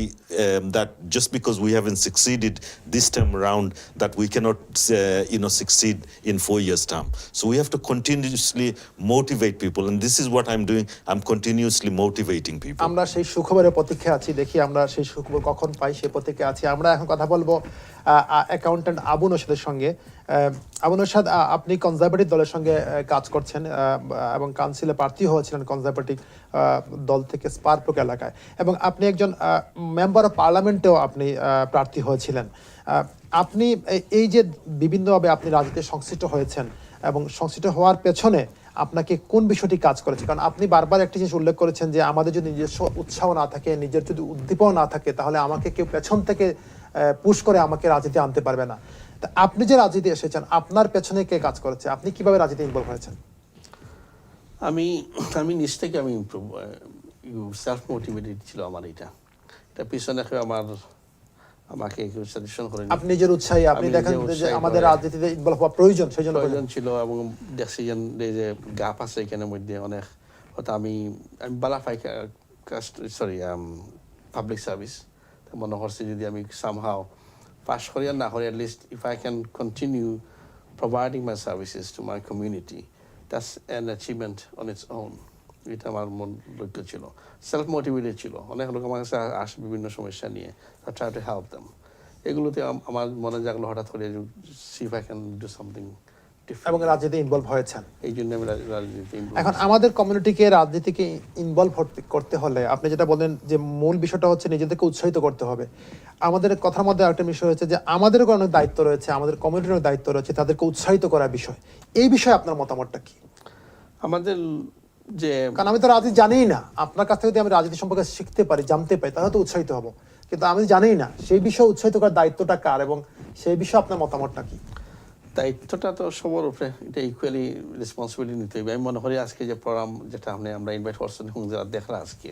that just because we haven't succeeded this time around that we cannot succeed in 4 years time. So we have to continuously motivate people, and this is what I'm doing. I'm continuously motivating people. আমরা সেই সুখবরের প্রতীক্ষায় আছি, দেখি আমরা সেই সুখবর কখন পাই সেই প্রতীক্ষায় আছি। আমরা এখন কথা বলবো অ্যাকাউন্টেন্ট আবু নওশেদের সঙ্গে। আবু নওশেদ, আপনি কনজারভেটিভ দলের সঙ্গে কাজ করছেন এবং কাউন্সিলে প্রার্থী হয়েছিলেন কনজারভেটিভ দল থেকে স্পারব্রুক এলাকায়, এবং আপনি একজন মেম্বার অফ পার্লামেন্টেও আপনি প্রার্থী হয়েছিলেন। আপনি এই যে বিভিন্নভাবে আপনি রাজনীতিতে সংশ্লিষ্ট হয়েছেন এবং সংশ্লিষ্ট হওয়ার পেছনে আপনাকে কোন বিষয়টি কাজ করেছে? কারণ আপনি বারবার একটি জিনিস উল্লেখ করেছেন যে আমাদের যদি নিজস্ব উৎসাহ না থাকে, নিজের যদি উদ্দীপনা না থাকে, তাহলে আমাকে কেউ পেছন থেকে পুশ করে আমাকে রাজনীতি আনতে পারবে না। তা আপনি যে রাজনীতি এসেছেন, আপনার পেছনে কে কাজ করেছে? আপনি কিভাবে রাজনীতি ইনভলভ হয়েছেন? আমি নিজ থেকে আমি সেলফ মোটিভেটেড ছিল আমার এটা পিছনে আমাকে কেউ সাজেশন করেনি। আপনি নিজের উৎসাহী, আপনি দেখেন যে আমাদের রাজনীতিতে ইনভলভ হওয়া প্রয়োজন, সেই জন্য প্রয়োজন ছিল, এবং ডিসিশন যে গ্যাপ আছে এখানের মধ্যে অনেক হয়তো আমি বালাফাই পাবলিক সার্ভিস মনে করছি যদি আমি সামহাও পাস করি আর না করি, at least if I can continue providing my services to my community, that's an achievement on its own. এটা আমার লক্ষ্য ছিল, সেলফ মোটিভেটেড ছিল। অনেক লোক আমার কাছে আসে বিভিন্ন সমস্যা নিয়ে, I try to help them. এগুলোতে আমার মনে জাগলো হঠাৎ করে see if I can do something different, এবং রাজনীতি ইনভলভ হয়েছেন। এই জন্য আমি রাজনীতি। এখন আমাদের কমিউনিটিকে রাজনীতিকে ইনভলভ করতে হলে আপনি যেটা বলেন যে মূল বিষয়টা হচ্ছে নিজেদেরকে উৎসাহিত করতে হবে। আমাদের কথার মধ্যে একটা বিষয় হচ্ছে যে আমাদেরও অনেক দায়িত্ব রয়েছে, আমাদের কমিউনিটির দায়িত্ব রয়েছে তাদেরকে উৎসাহিত করার বিষয়। এই বিষয়ে আপনার মতামতটা কি? আমাদের যে, কারণ আমি তো রাজনীতি জানিই না, আপনার কাছ থেকে যদি আমি রাজনীতি সম্পর্কে শিখতে পারি, জানতে পারি, তাহলে তো উৎসাহিত হব, কিন্তু আমি জানিই না সেই বিষয়ে উৎসাহিত করার দায়িত্বটা কার এবং সেই বিষয়ে আপনার মতামতটা কি? দায়িত্বটা তো সবার উপরে, এটা ইকুয়ালি রেসপন্সিবিলিটি নিতে হবে। আমি মনে করি আজকে যে প্রোগ্রাম যেটা আমরা ইনভাইট করছেন এবং যারা দেখলা আজকে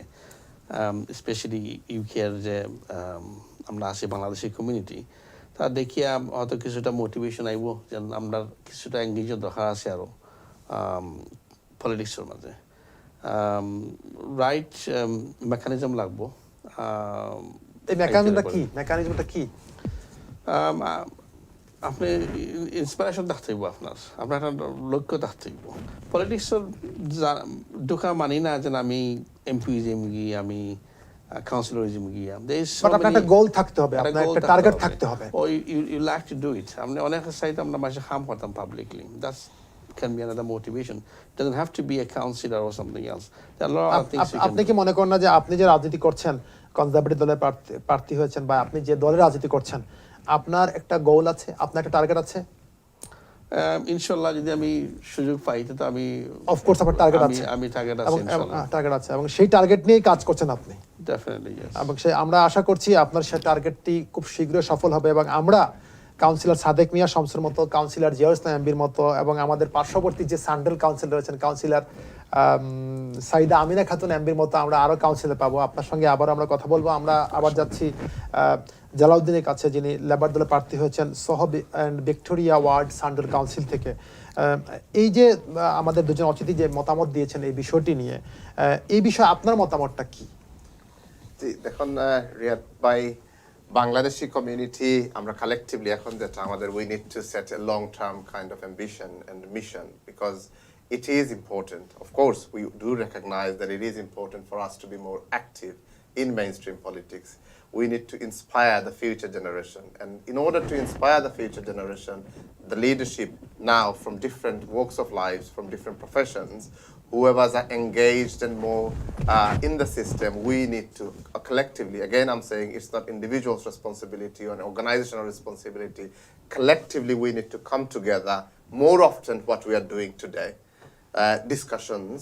স্পেশালি ইউকের যে আমরা আছি বাংলাদেশি কমিউনিটি, তা দেখিয়া হয়তো কিছুটা মোটিভেশন আইব যে আমরা কিছুটা এঙ্গেজও দরকার আছে আরও পলিটিক্সের মাঝে। রাইট মেকানিজম লাগবো। এই মেকানিজমটা কি? আপনি ইন্সপিরেশন থাকতে হইব, আপনার একটা লক্ষ্য থাকতে হইব। পলিটিক্সের ঢোকা মানি না যে আমি এমপিজম গিয়ে আমি কাউন্সিলরিজম গিয়ে, একটা গোল থাকতে হবে, আপনার একটা টার্গেট থাকতে হবে। ও you like to do it. আপনি অনেক সাইড আমরা মাঝে হাম করতাম publicly, that's can be another motivation. It doesn't have to be a councillor or something else. There are a lot of things you can do. আপনি কি মনে করেন না যে আপনি যে রাজনীতি করছেন, কনজারভেটিভ দলের প্রার্থী হয়েছেন, বা আপনি যে দলের রাজনীতি করছেন, আপনার একটা গোল আছে, আপনার একটা টার্গেট আছে? ইনশাল্লাহ যদি আমি সুযোগ পাই তো আমি অফকোর্স আপনার টার্গেট আছে, আমি টার্গেট আছে এবং ইনশাল্লাহ, টার্গেট আছে এবং সেই টার্গেট নিয়েই কাজ করছেন আপনি। Definitely yes. এবং আমরা আশা করছি আপনার সেই টার্গেটটি খুব শীঘ্রই সফল হবে এবং আমরা কাউন্সিলর সাদেক মিয়া শামসুর মতো, কাউন্সিলর জিয়াউল ইসলাম এমবির মতো এবং আমাদের পার্শ্ববর্তী যে সান্ডেল কাউন্সিলর রয়েছেন কাউন্সিলর সাইদা আমিনা খাতুন এমবির মতো আমরা আরও কাউন্সিলর পাবো। আপনার সঙ্গে আবার আমরা কথা বলবো। আমরা আবার যাচ্ছি জালাউদ্দিনের কাছে, যিনি লেবার দলে প্রার্থী হয়েছেন Sohab and Victoria ward Sandwell council থেকে। এই যে আমাদের দুজন অতিথি যে মতামত দিয়েছেন এই বিষয়টি নিয়ে, এই বিষয়ে আপনার মতামতটা কি? জি দেখুন রিয়াদ ভাই, বাংলাদেশি কমিউনিটি আমরা কালেক্টিভলি এখন যেটা আমাদের we need two set a long term kind of ambition and mission, because it is important. Of course, we do recognize that it is important for us to be more active in mainstream politics. We need to inspire the future generation. And in order to inspire the future generation, the leadership now from different walks of life, from different professions, whoever are engaged and more in the system, we need to collectively, again I'm saying it's not individual's responsibility or an organizational responsibility, collectively we need to come together more often what we are doing today, discussions,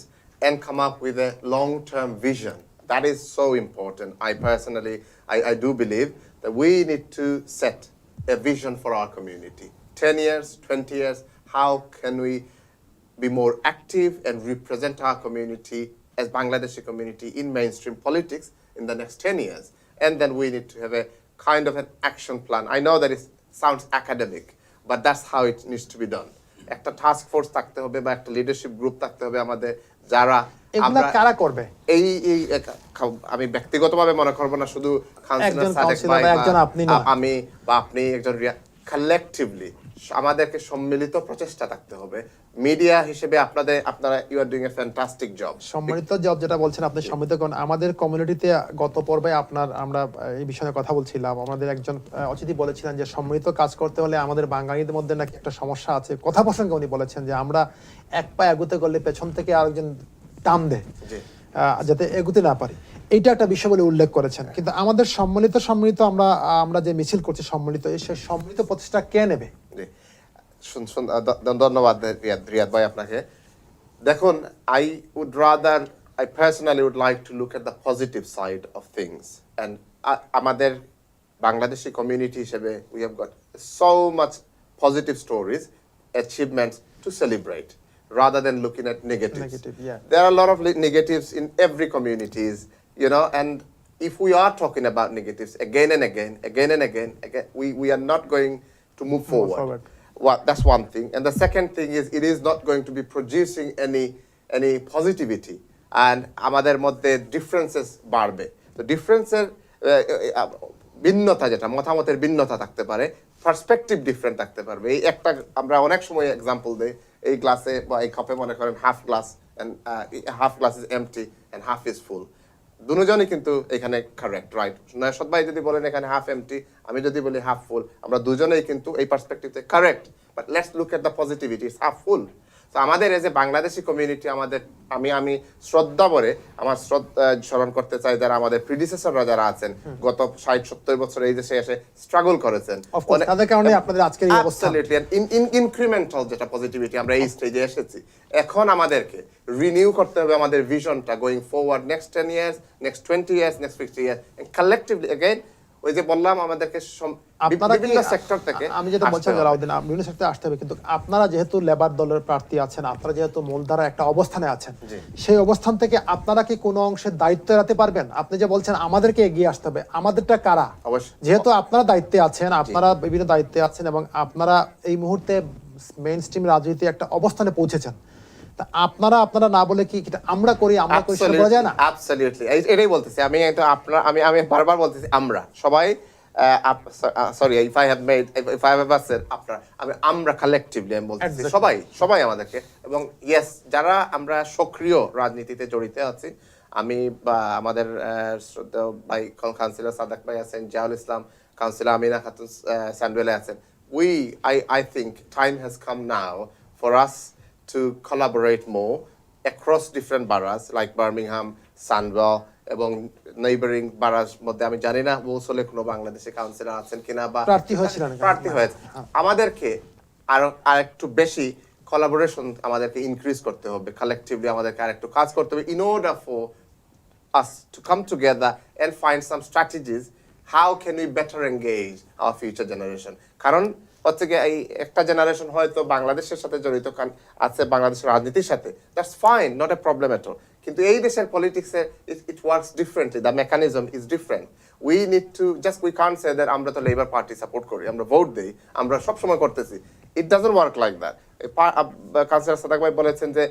and come up with a long-term vision. That is so important. I personally, I do believe that we need to set a vision for our community. 10 years, 20 years, how can we be more active and represent our community as Bangladeshi community in mainstream politics in the next 10 years. And then we need to have a kind of an action plan. I know that it sounds academic, but that's how it needs to be done. একটা task force থাকতে হবে বা একটা leadership group থাকতে হবে আমাদের, যারা এগুলা কারা করবে? এই আমি ব্যক্তিগতভাবে মনে করব না শুধু কাউন্সিলর সাদেক ভাই বা আমি বা আপনি একজন, কালেক্টিভলি আমাদেরকে সম্মিলিত প্রচেষ্টা থাকতে হবে। মিডিয়া হিসেবে আপনারা you are doing a fantastic job. সম্মিলিত জব যেটা বলছেন আপনি, সম্মিলিত কোন আমাদের কমিউনিটিতে গত পর্বে আমরা এই বিষয়ে কথা বলছিলাম। আমাদের একজন অতিথি বলেছিলেন যে সম্মিলিত কাজ করতে হলে আমাদের বাঙালিদের মধ্যে নাকি একটা সমস্যা আছে। কথা প্রসঙ্গে উনি বলেছেন যে আমরা এক পা এগুতে গেলে পেছন থেকে আরেকজন টান দেয় যাতে এগুতে না পারি। এইটা একটা বিষয় বলে উল্লেখ করেছেন। কিন্তু আমাদের সম্মিলিত আমরা যে মিছিল করছি সম্মিলিত, সেই সম্মিলিত প্রচেষ্টা কে নেবে? ধন্যবাদ রিয়াদ ভাই আপনাকে। দেখুন, I personally would like to look at the positive side of things, and আমাদের বাংলাদেশি কমিউনিটি হিসেবে we have got so much positive stories, achievements to celebrate rather than looking at negatives. There are a lot of negatives in every communities, you know, and if we are talking about negatives again and again, we are not going to move forward. That's one thing. And the second thing is, it is not going to be producing any positivity. And আমাদের মধ্যে differences বাড়বে। তো differences ভিন্নতা, যেটা মতামতের ভিন্নতা থাকতে পারে, পার্সপেক্টিভ ডিফারেন্ট থাকতে পারবে। এই একটা আমরা অনেক সময় এক্সাম্পল দেই, এই গ্লাসে বা এই কাপে মনে করেন half glass is empty and half is full. দুজনই কিন্তু এখানে কারেক্ট, রাইট? নওশাদ ভাই যদি বলেন এখানে হাফ এমটি, আমি যদি বলি হাফ ফুল, আমরা দুজনেই কিন্তু এই পার্সপেক্টিভে correct. But let's look at the positivity, it's half full. তো আমাদের এজ এ বাংলাদেশি কমিউনিটি, আমি শ্রদ্ধা ভরে আমার স্মরণ করতে চাই যারা আমাদের প্রিডিসেসররা যারা আছেন, গত 60-70 বছর এই দেশে এসে স্ট্রাগল করেছেন, তাদের কারণে আপনাদের আজকের এই অবস্থা। ইনক্রিমেন্টাল যেটা পজিটিভিটি, আমরা এই স্টেজে এসেছি। এখন আমাদেরকে রিনিউ করতে হবে আমাদের ভিশনটা, going forward next 10 years, next 20 years, next 50 years, and collectively again ওই যে বললাম আমাদেরকে বিভিন্ন সেক্টর থেকে, আমি যেটা বলছিলাম জালাউদ্দিন, বিভিন্ন সেক্টরে আসতে হবে। কিন্তু আপনারা যেহেতু লেবার দলের প্রার্থী আছেন, আপনারা যেহেতু মূলধারা একটা অবস্থানে আছেন, সেই অবস্থান থেকে আপনারা কি কোনো অংশে দায়িত্ব এড়াতে পারবেন? আপনি যে বলছেন আমাদেরকে এগিয়ে আসতে হবে, আমাদেরটা কারা? যেহেতু আপনারা দায়িত্বে আছেন, আপনারা বিভিন্ন দায়িত্বে আছেন এবং আপনারা এই মুহূর্তে মেইন স্ট্রিম রাজনীতি একটা অবস্থানে পৌঁছেছেন, আপনারা না বলে কি আমরা করি সেটা বলা যায় না? অ্যাবসলিউটলি, এটাই বলতেছি আমি। আমি বারবার বলতেছি আমরা সবাই, sorry if I have said আমরা কালেক্টিভলি আমি বলতেছি সবাই আমাদেরকে। এবং ইয়েস, যারা আমরা সক্রিয় রাজনীতিতে জড়িত আছি, আমি বা আমাদের শ্রদ্ধেয় ভাই কাউন্সিলর সাদাক ভাই আছেন, জিয়াউল ইসলাম, কাউন্সিলর আমিনা খাতুন স্যান্ডওয়েলে আছেন, I think time has come now for us to collaborate more across different boroughs like Birmingham, Sandwell এবং নেইবারিং boroughs মধ্যে। আমি জানি না মৌসুলে কোনো বাংলাদেশি কাউন্সিলর আছেন কিনা বা প্রার্থী হয়েছে। আমাদেরকে আরেকটু বেশি কোলাবোরেশন আমাদেরকে ইনক্রিজ করতে হবে, কালেকটিভলি আমাদেরকে আরেকটু কাজ করতে হবে in order for us to come together and find some strategies how can we better engage our future generation. কারণ হচ্ছে গিয়ে এই একটা জেনারেশন হয়তো বাংলাদেশের সাথে জড়িত আছে, বাংলাদেশের রাজনীতির সাথে, that's fine, not a problem at all. কিন্তু এই দেশের পলিটিক্সে it works differently, the mechanism is different. We need to just we can't say that আমরা তো লেবার পার্টি সাপোর্ট করি, আমরা ভোট দিই, আমরা সবসময় করতেছি। It doesn't work like that. Councillor Sadak ভাই বলেছেন যে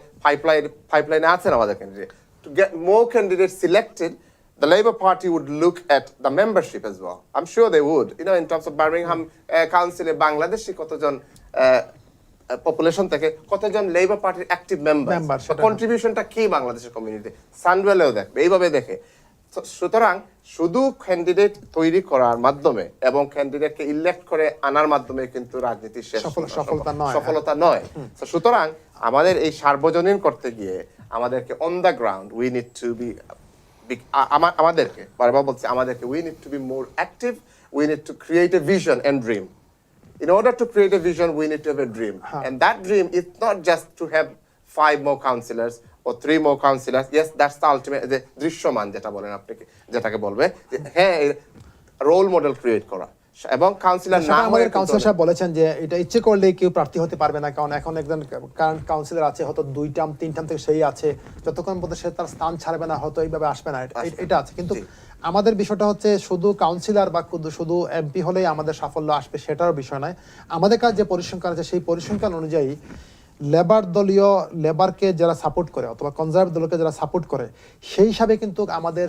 পাইপলাইনে আছেন আমাদের candidate. To get more candidates selected, the Labour Party would look at the membership as well. I'm sure they would. You know, in terms of Birmingham Council, Bangladeshi কতজন population থেকে কতজন labour পার্টির অ্যাক্টিভ মেম্বার, কন্ট্রিবিউশনটা কি বাংলাদেশের community, সানডওয়েলেও দেখবে, এইভাবে দেখে। সুতরাং শুধু ক্যান্ডিডেট তৈরি করার মাধ্যমে এবং ক্যান্ডিডেটকে ইলেক্ট করে আনার মাধ্যমে কিন্তু রাজনীতির সফলতা নয়। সুতরাং আমাদের এই সার্বজনীন করতে গিয়ে আমাদেরকে on the ground we need to be, আমাদেরকে বারবার বলছি, আমাদেরকে we need to be more active, we need to create a vision and dream. In order to create a vision, we need to have a dream. And that dream is not just to have 5 more councillors or 3 more councillors. Yes, that's the ultimate, the দৃশ্যমান যেটা বলেন আপনি, যেটাকে বলবে হ্যাঁ role model create করা। এবং councillor না, আমাদের কাউন্সিলর সাহেব বলেছেন যে এটা ইচ্ছে করলে কেউ প্রার্থী হতে পারবে না, কারণ এখন একজন কারেন্ট কাউন্সিলর আছে, হয়তো 2 টার্ম 3 টার্ম থেকে সেই আছে, যতক্ষণ পর্যন্ত সে তার স্থান ছাড়বে না হয়তো এইভাবে আসবে না, এটা আছে। কিন্তু আমাদের বিষয়টা হচ্ছে শুধু কাউন্সিলর বা শুধু এমপি হলেই আমাদের সাফল্য আসবে সেটার বিষয় নয়। আমাদের কাছে যে পরিসংখ্যান আছে সেই পরিসংখ্যান অনুযায়ী লেবারকে যারা সাপোর্ট করে অথবা কনজারভেটিভ দলকে যারা সাপোর্ট করে সেই হিসাবে কিন্তু আমাদের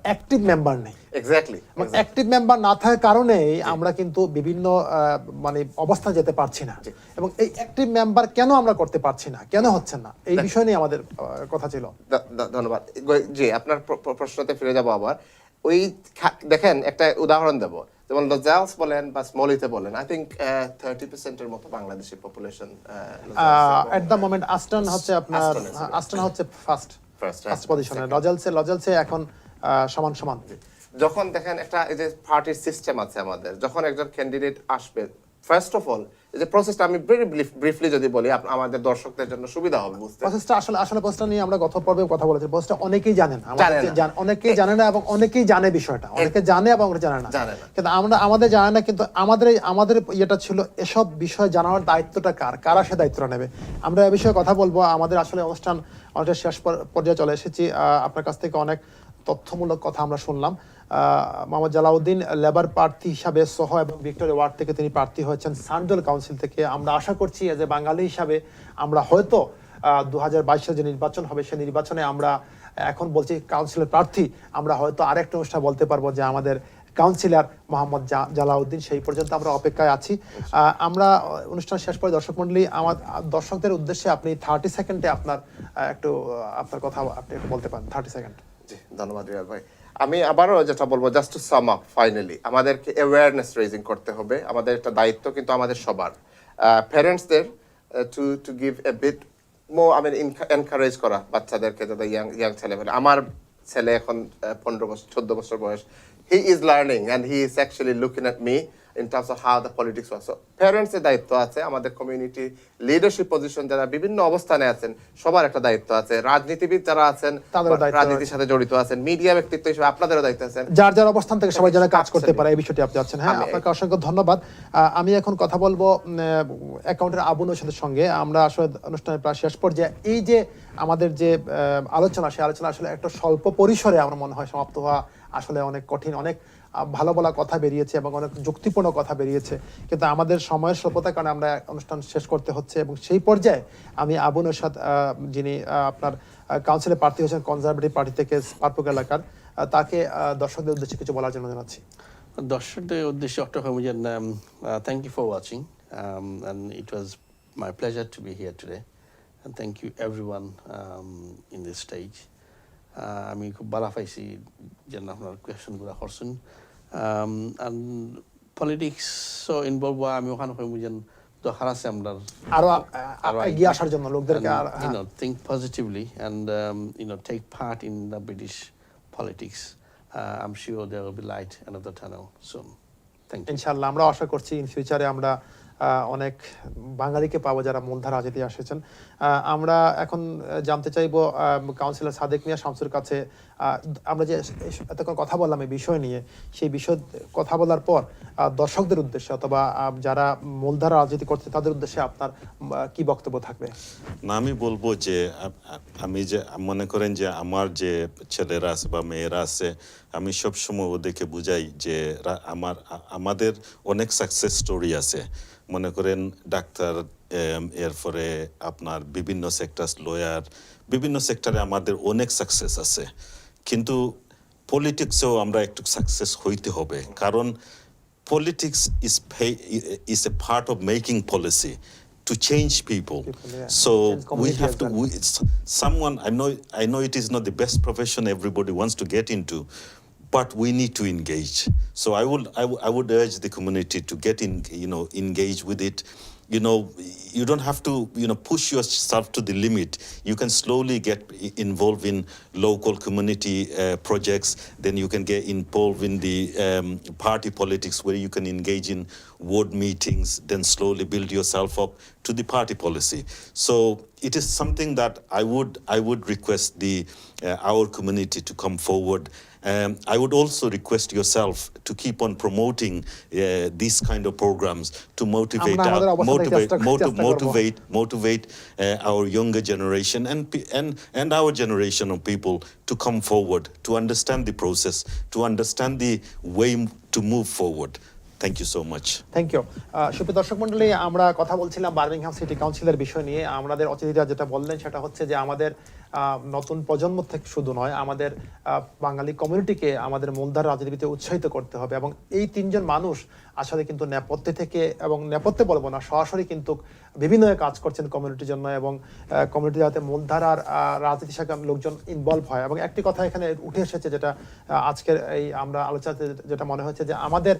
অ্যাক্টিভ মেম্বার নেই। এক্স্যাক্টলি, অ্যাক্টিভ মেম্বার না থাকার কারণেই আমরা কিন্তু বিভিন্ন মানে অবস্থান যেতে পারছি না। এবং এই অ্যাক্টিভ মেম্বার কেন আমরা করতে পারছি না, কেন হচ্ছে না, এই বিষয় নিয়ে আমাদের কথা ছিল। ধন্যবাদ। জি, আপনার প্রশ্নতে ফিরে যাব আবার। ওই দেখেন একটা উদাহরণ দেব, যেমন লজালস বলেন বা স্মলিতে বলেন, আই থিংক 30% এর মতো Bangladeshi population at the moment. Aston হচ্ছে আপনার, আস্টন হচ্ছে ফার্স্ট পজিশনে, লজালসে এখন সমান। যখন দেখেন একটা এই যে পার্টির সিস্টেম আছে আমাদের, যখন একজন ক্যান্ডিডেট আসবে, ফার্স্ট অফ অল এই যে প্রসেসটা আমি ভেরি ব্রিফলি যদি বলি আমাদের দর্শকদের জন্য সুবিধা হবে বুঝতে। প্রসেসটা আসলে প্রসেসটা নিয়ে আমরা গত পর্বে কথা বলেছি। প্রসেসটা অনেকেই জানেন, অনেকেই জানে না এবং অনেকেই জানে বিষয়টা, অনেকে জানে এবং আমরা জানে না। কিন্তু আমাদের জানে না, কিন্তু আমাদের ইয়েটা ছিল এসব বিষয় জানার দায়িত্বটা কারা সে দায়িত্বটা নেবে। আমরা এই বিষয়ে কথা বলবো। আমাদের আসলে অনুষ্ঠান অনেকটা শেষ পর্যায়ে চলে এসেছি। আপনার কাছ থেকে অনেক তথ্যমূলক কথা আমরা শুনলাম। মোহাম্মদ জালাউদ্দিন লেবার প্রার্থী হিসাবে সহ এবং ভিক্টোরিয়া ওয়ার্ড থেকে তিনি প্রার্থী হয়েছেন সান্ডল কাউন্সিল থেকে। আমরা আশা করছি যে বাঙালি হিসাবে আমরা হয়তো 2022 সালে যে নির্বাচন হবে সেই নির্বাচনে আমরা এখন বলছি কাউন্সিলের প্রার্থী, আমরা হয়তো আরেকটা অনুষ্ঠান বলতে পারবো যে আমাদের কাউন্সিলর মোহাম্মদ জালাউদ্দিন। সেই পর্যন্ত আমরা অপেক্ষায় আছি। আমরা অনুষ্ঠান শেষ পরে দর্শক মন্ডলী, আমার দর্শকদের উদ্দেশ্যে আপনি 30 সেকেন্ডে আপনার কথা আপনি একটু বলতে পারেন। 30 সেকেন্ড। জি, ধন্যবাদ রিয়াদ ভাই। আমি আবারও যেটা বলবো, just to sum up, finally আমাদেরকে অ্যাওয়ারনেস রেজিং করতে হবে। আমাদের একটা দায়িত্ব কিন্তু আমাদের সবার, প্যারেন্টসদের to give a bit more, encourage করা বাচ্চাদেরকে, যাদের ইয়াং ছেলে। আমার ছেলে এখন 15 বছর 14 বছর বয়স, he is learning and he is actually looking at me in terms of how the politics was. So parents এর দায়িত্ব আছে, আমাদের কমিউনিটি লিডারশিপ পজিশন যারা বিভিন্ন অবস্থানে আছেন সবার একটা দায়িত্ব আছে, রাজনীতিবিদ যারা আছেন, রাজনীতির সাথে জড়িত আছেন, মিডিয়া ব্যক্তিত্ব হিসেবে আপনাদেরও দায়িত্ব আছে, যার অবস্থান থেকে সবাই যেন কাজ করতে পারে, এই বিষয়টি আপনি আছেন। হ্যাঁ, আপনাকে অসংখ্য ধন্যবাদ। আমি এখন কথা বলবো অ্যাকাউন্টের আবু নৌশেদের সঙ্গে। আমরা আসলে অনুষ্ঠানের প্রায় শেষ পর্যায়ে, এই যে আমাদের যে আলোচনা, সেই আলোচনা আসলে একটা স্বল্প পরিসরে আমার মনে হয় সমাপ্ত হওয়া আসলে অনেক কঠিন। অনেক ভালো ভালো কথা বেরিয়েছে এবং অনেক যুক্তিপূর্ণ কথা বেরিয়েছে, কিন্তু আমাদের সময়ের স্বল্পতার কারণে আমরা অনুষ্ঠান শেষ করতে হচ্ছে। এবং সেই পর্যায়ে আমি আবু নৌশেদ, যিনি আপনার কাউন্সিলে প্রার্থী হয়েছেন কনজারভেটিভ পার্টি থেকে পারপুক এলাকার, তাকে দর্শকদের উদ্দেশ্যে কিছু বলার জন্য জানাচ্ছি। দর্শকদের উদ্দেশ্যে thank you for watching and it was my pleasure to be here today and thank you everyone in this stage. আমি খুব ভালো পাইছি যেন আপনার কোয়েশনগুলো করছেন। and politics so involved আমি ওখানে যেন দরকার আছে আমরা আরো এগিয়ে আসার জন্য লোকদেরকে think positively and take part in the British politics. I'm sure there will be light another tunnel soon. Thank you. ইনশাআল্লাহ আমরা আশা করছি ইন ফিউচারে আমরা অনেক বাঙালিকে পাবো যারা মূলধারা রাজনীতি এসেছেন। আমরা এখন জানতে চাইবো কাউন্সিলর সাদেক মিয়া শামসুর কাছে, আমরা যে এতক্ষণ কথা বললাম এই বিষয় নিয়ে, সেই বিষয় কথা বলার পর দর্শকদের উদ্দেশ্যে অথবা যারা মূলধারা রাজনীতি করছে তাদের উদ্দেশ্যে আপনার কি বক্তব্য থাকবে? না, আমি বলবো যে আমি যে মনে করেন যে আমার যে ছেলেরা আছে বা মেয়েরা আছে, আমি সবসময় ওদেরকে বুঝাই যে আমাদের অনেক সাকসেস স্টোরি আছে। মনে করেন ডাক্তার, এরপরে আপনার বিভিন্ন সেক্টরস, লয়ার, বিভিন্ন সেক্টরে আমাদের অনেক সাকসেস আছে, কিন্তু পলিটিক্সেও আমরা একটু সাকসেস হইতে হবে, কারণ politics is a part of making policy to change people. So we have to, someone, I know it is not the best profession everybody wants to get into, but we need to engage. So I would urge the community to get in, engage with it. You don't have to, push yourself to the limit. You can slowly get involved in local community projects. Then you can get involved in the party politics, where you can engage in ward meetings, then slowly build yourself up to the party policy. So it is something that I would request our community to come forward. I would also request yourself to keep on promoting these kind of programs to motivate our younger generation and our generation of people to come forward, to understand the process, to understand the way to move forward. Thank you so much. Thank you. সুপ্রিয় দর্শক মণ্ডলী, আমরা কথা বলছিলাম Birmingham city কাউন্সিলের বিষয় নিয়ে। আমাদের অতিথিরা যেটা বললেন সেটা হচ্ছে যে আমাদের নতুন প্রজন্ম থেকে শুধু নয়, আমাদের বাঙালি কমিউনিটিকে আমাদের মূলধারা রাজনীতিতে উৎসাহিত করতে হবে, এবং এই তিনজন মানুষ আসলে কিন্তু নেপথ্যে থেকে, এবং নেপথ্যে বলবো না, সরাসরি কিন্তু বিভিন্ন কাজ করছেন কমিউনিটির জন্য, এবং কমিউনিটি যাতে মূলধারার রাজনীতির সাথে লোকজন ইনভলভ হয়। এবং একটি কথা এখানে উঠে এসেছে, যেটা আজকের এই আমরা আলোচনাতে যেটা মনে হচ্ছে, যে আমাদের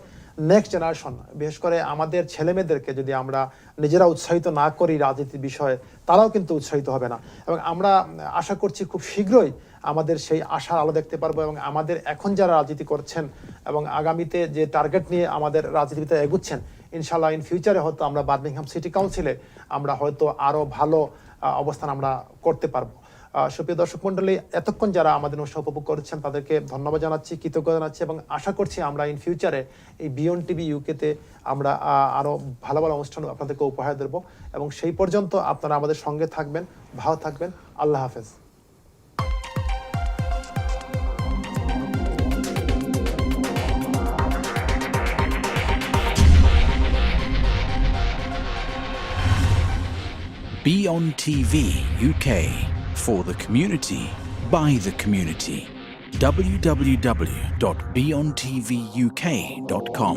নেক্সট জেনারেশন, বিশেষ করে আমাদের ছেলেমেয়েদেরকে যদি আমরা নিজেরা উৎসাহিত না করি রাজনীতির বিষয়ে, তারাও কিন্তু উৎসাহিত হবে না। এবং আমরা আশা করছি খুব শীঘ্রই আমাদের সেই আশার আলো দেখতে পারবো, এবং আমাদের এখন যারা রাজনীতি করছেন এবং আগামীতে যে টার্গেট নিয়ে আমাদের রাজনীতিতে এগুচ্ছেন, ইনশাআল্লাহ ইন ফিউচারে হয়তো আমরা বার্মিংহাম সিটি কাউন্সিলে আমরা হয়তো আরো ভালো অবস্থান আমরা করতে পারবো। সুপ্রিয় দর্শক মন্ডলী, এতক্ষণ যারা আমাদের অনুষ্ঠান উপভোগ করেছেন তাদেরকে ধন্যবাদ জানাচ্ছি, কৃতজ্ঞতা জানাচ্ছি, এবং আশা করছি আমরা ইন ফিউচারে এই বিয়ন্ড টিভি ইউকেতে আমরা আরো ভালো ভালো অনুষ্ঠান আপনাদেরকে উপহার দেব, এবং সেই পর্যন্ত আপনারা আমাদের সঙ্গে থাকবেন, ভালো থাকবেন। আল্লাহ হাফেজ। BEONTV UK, for the community, by the community. www.beontvuk.com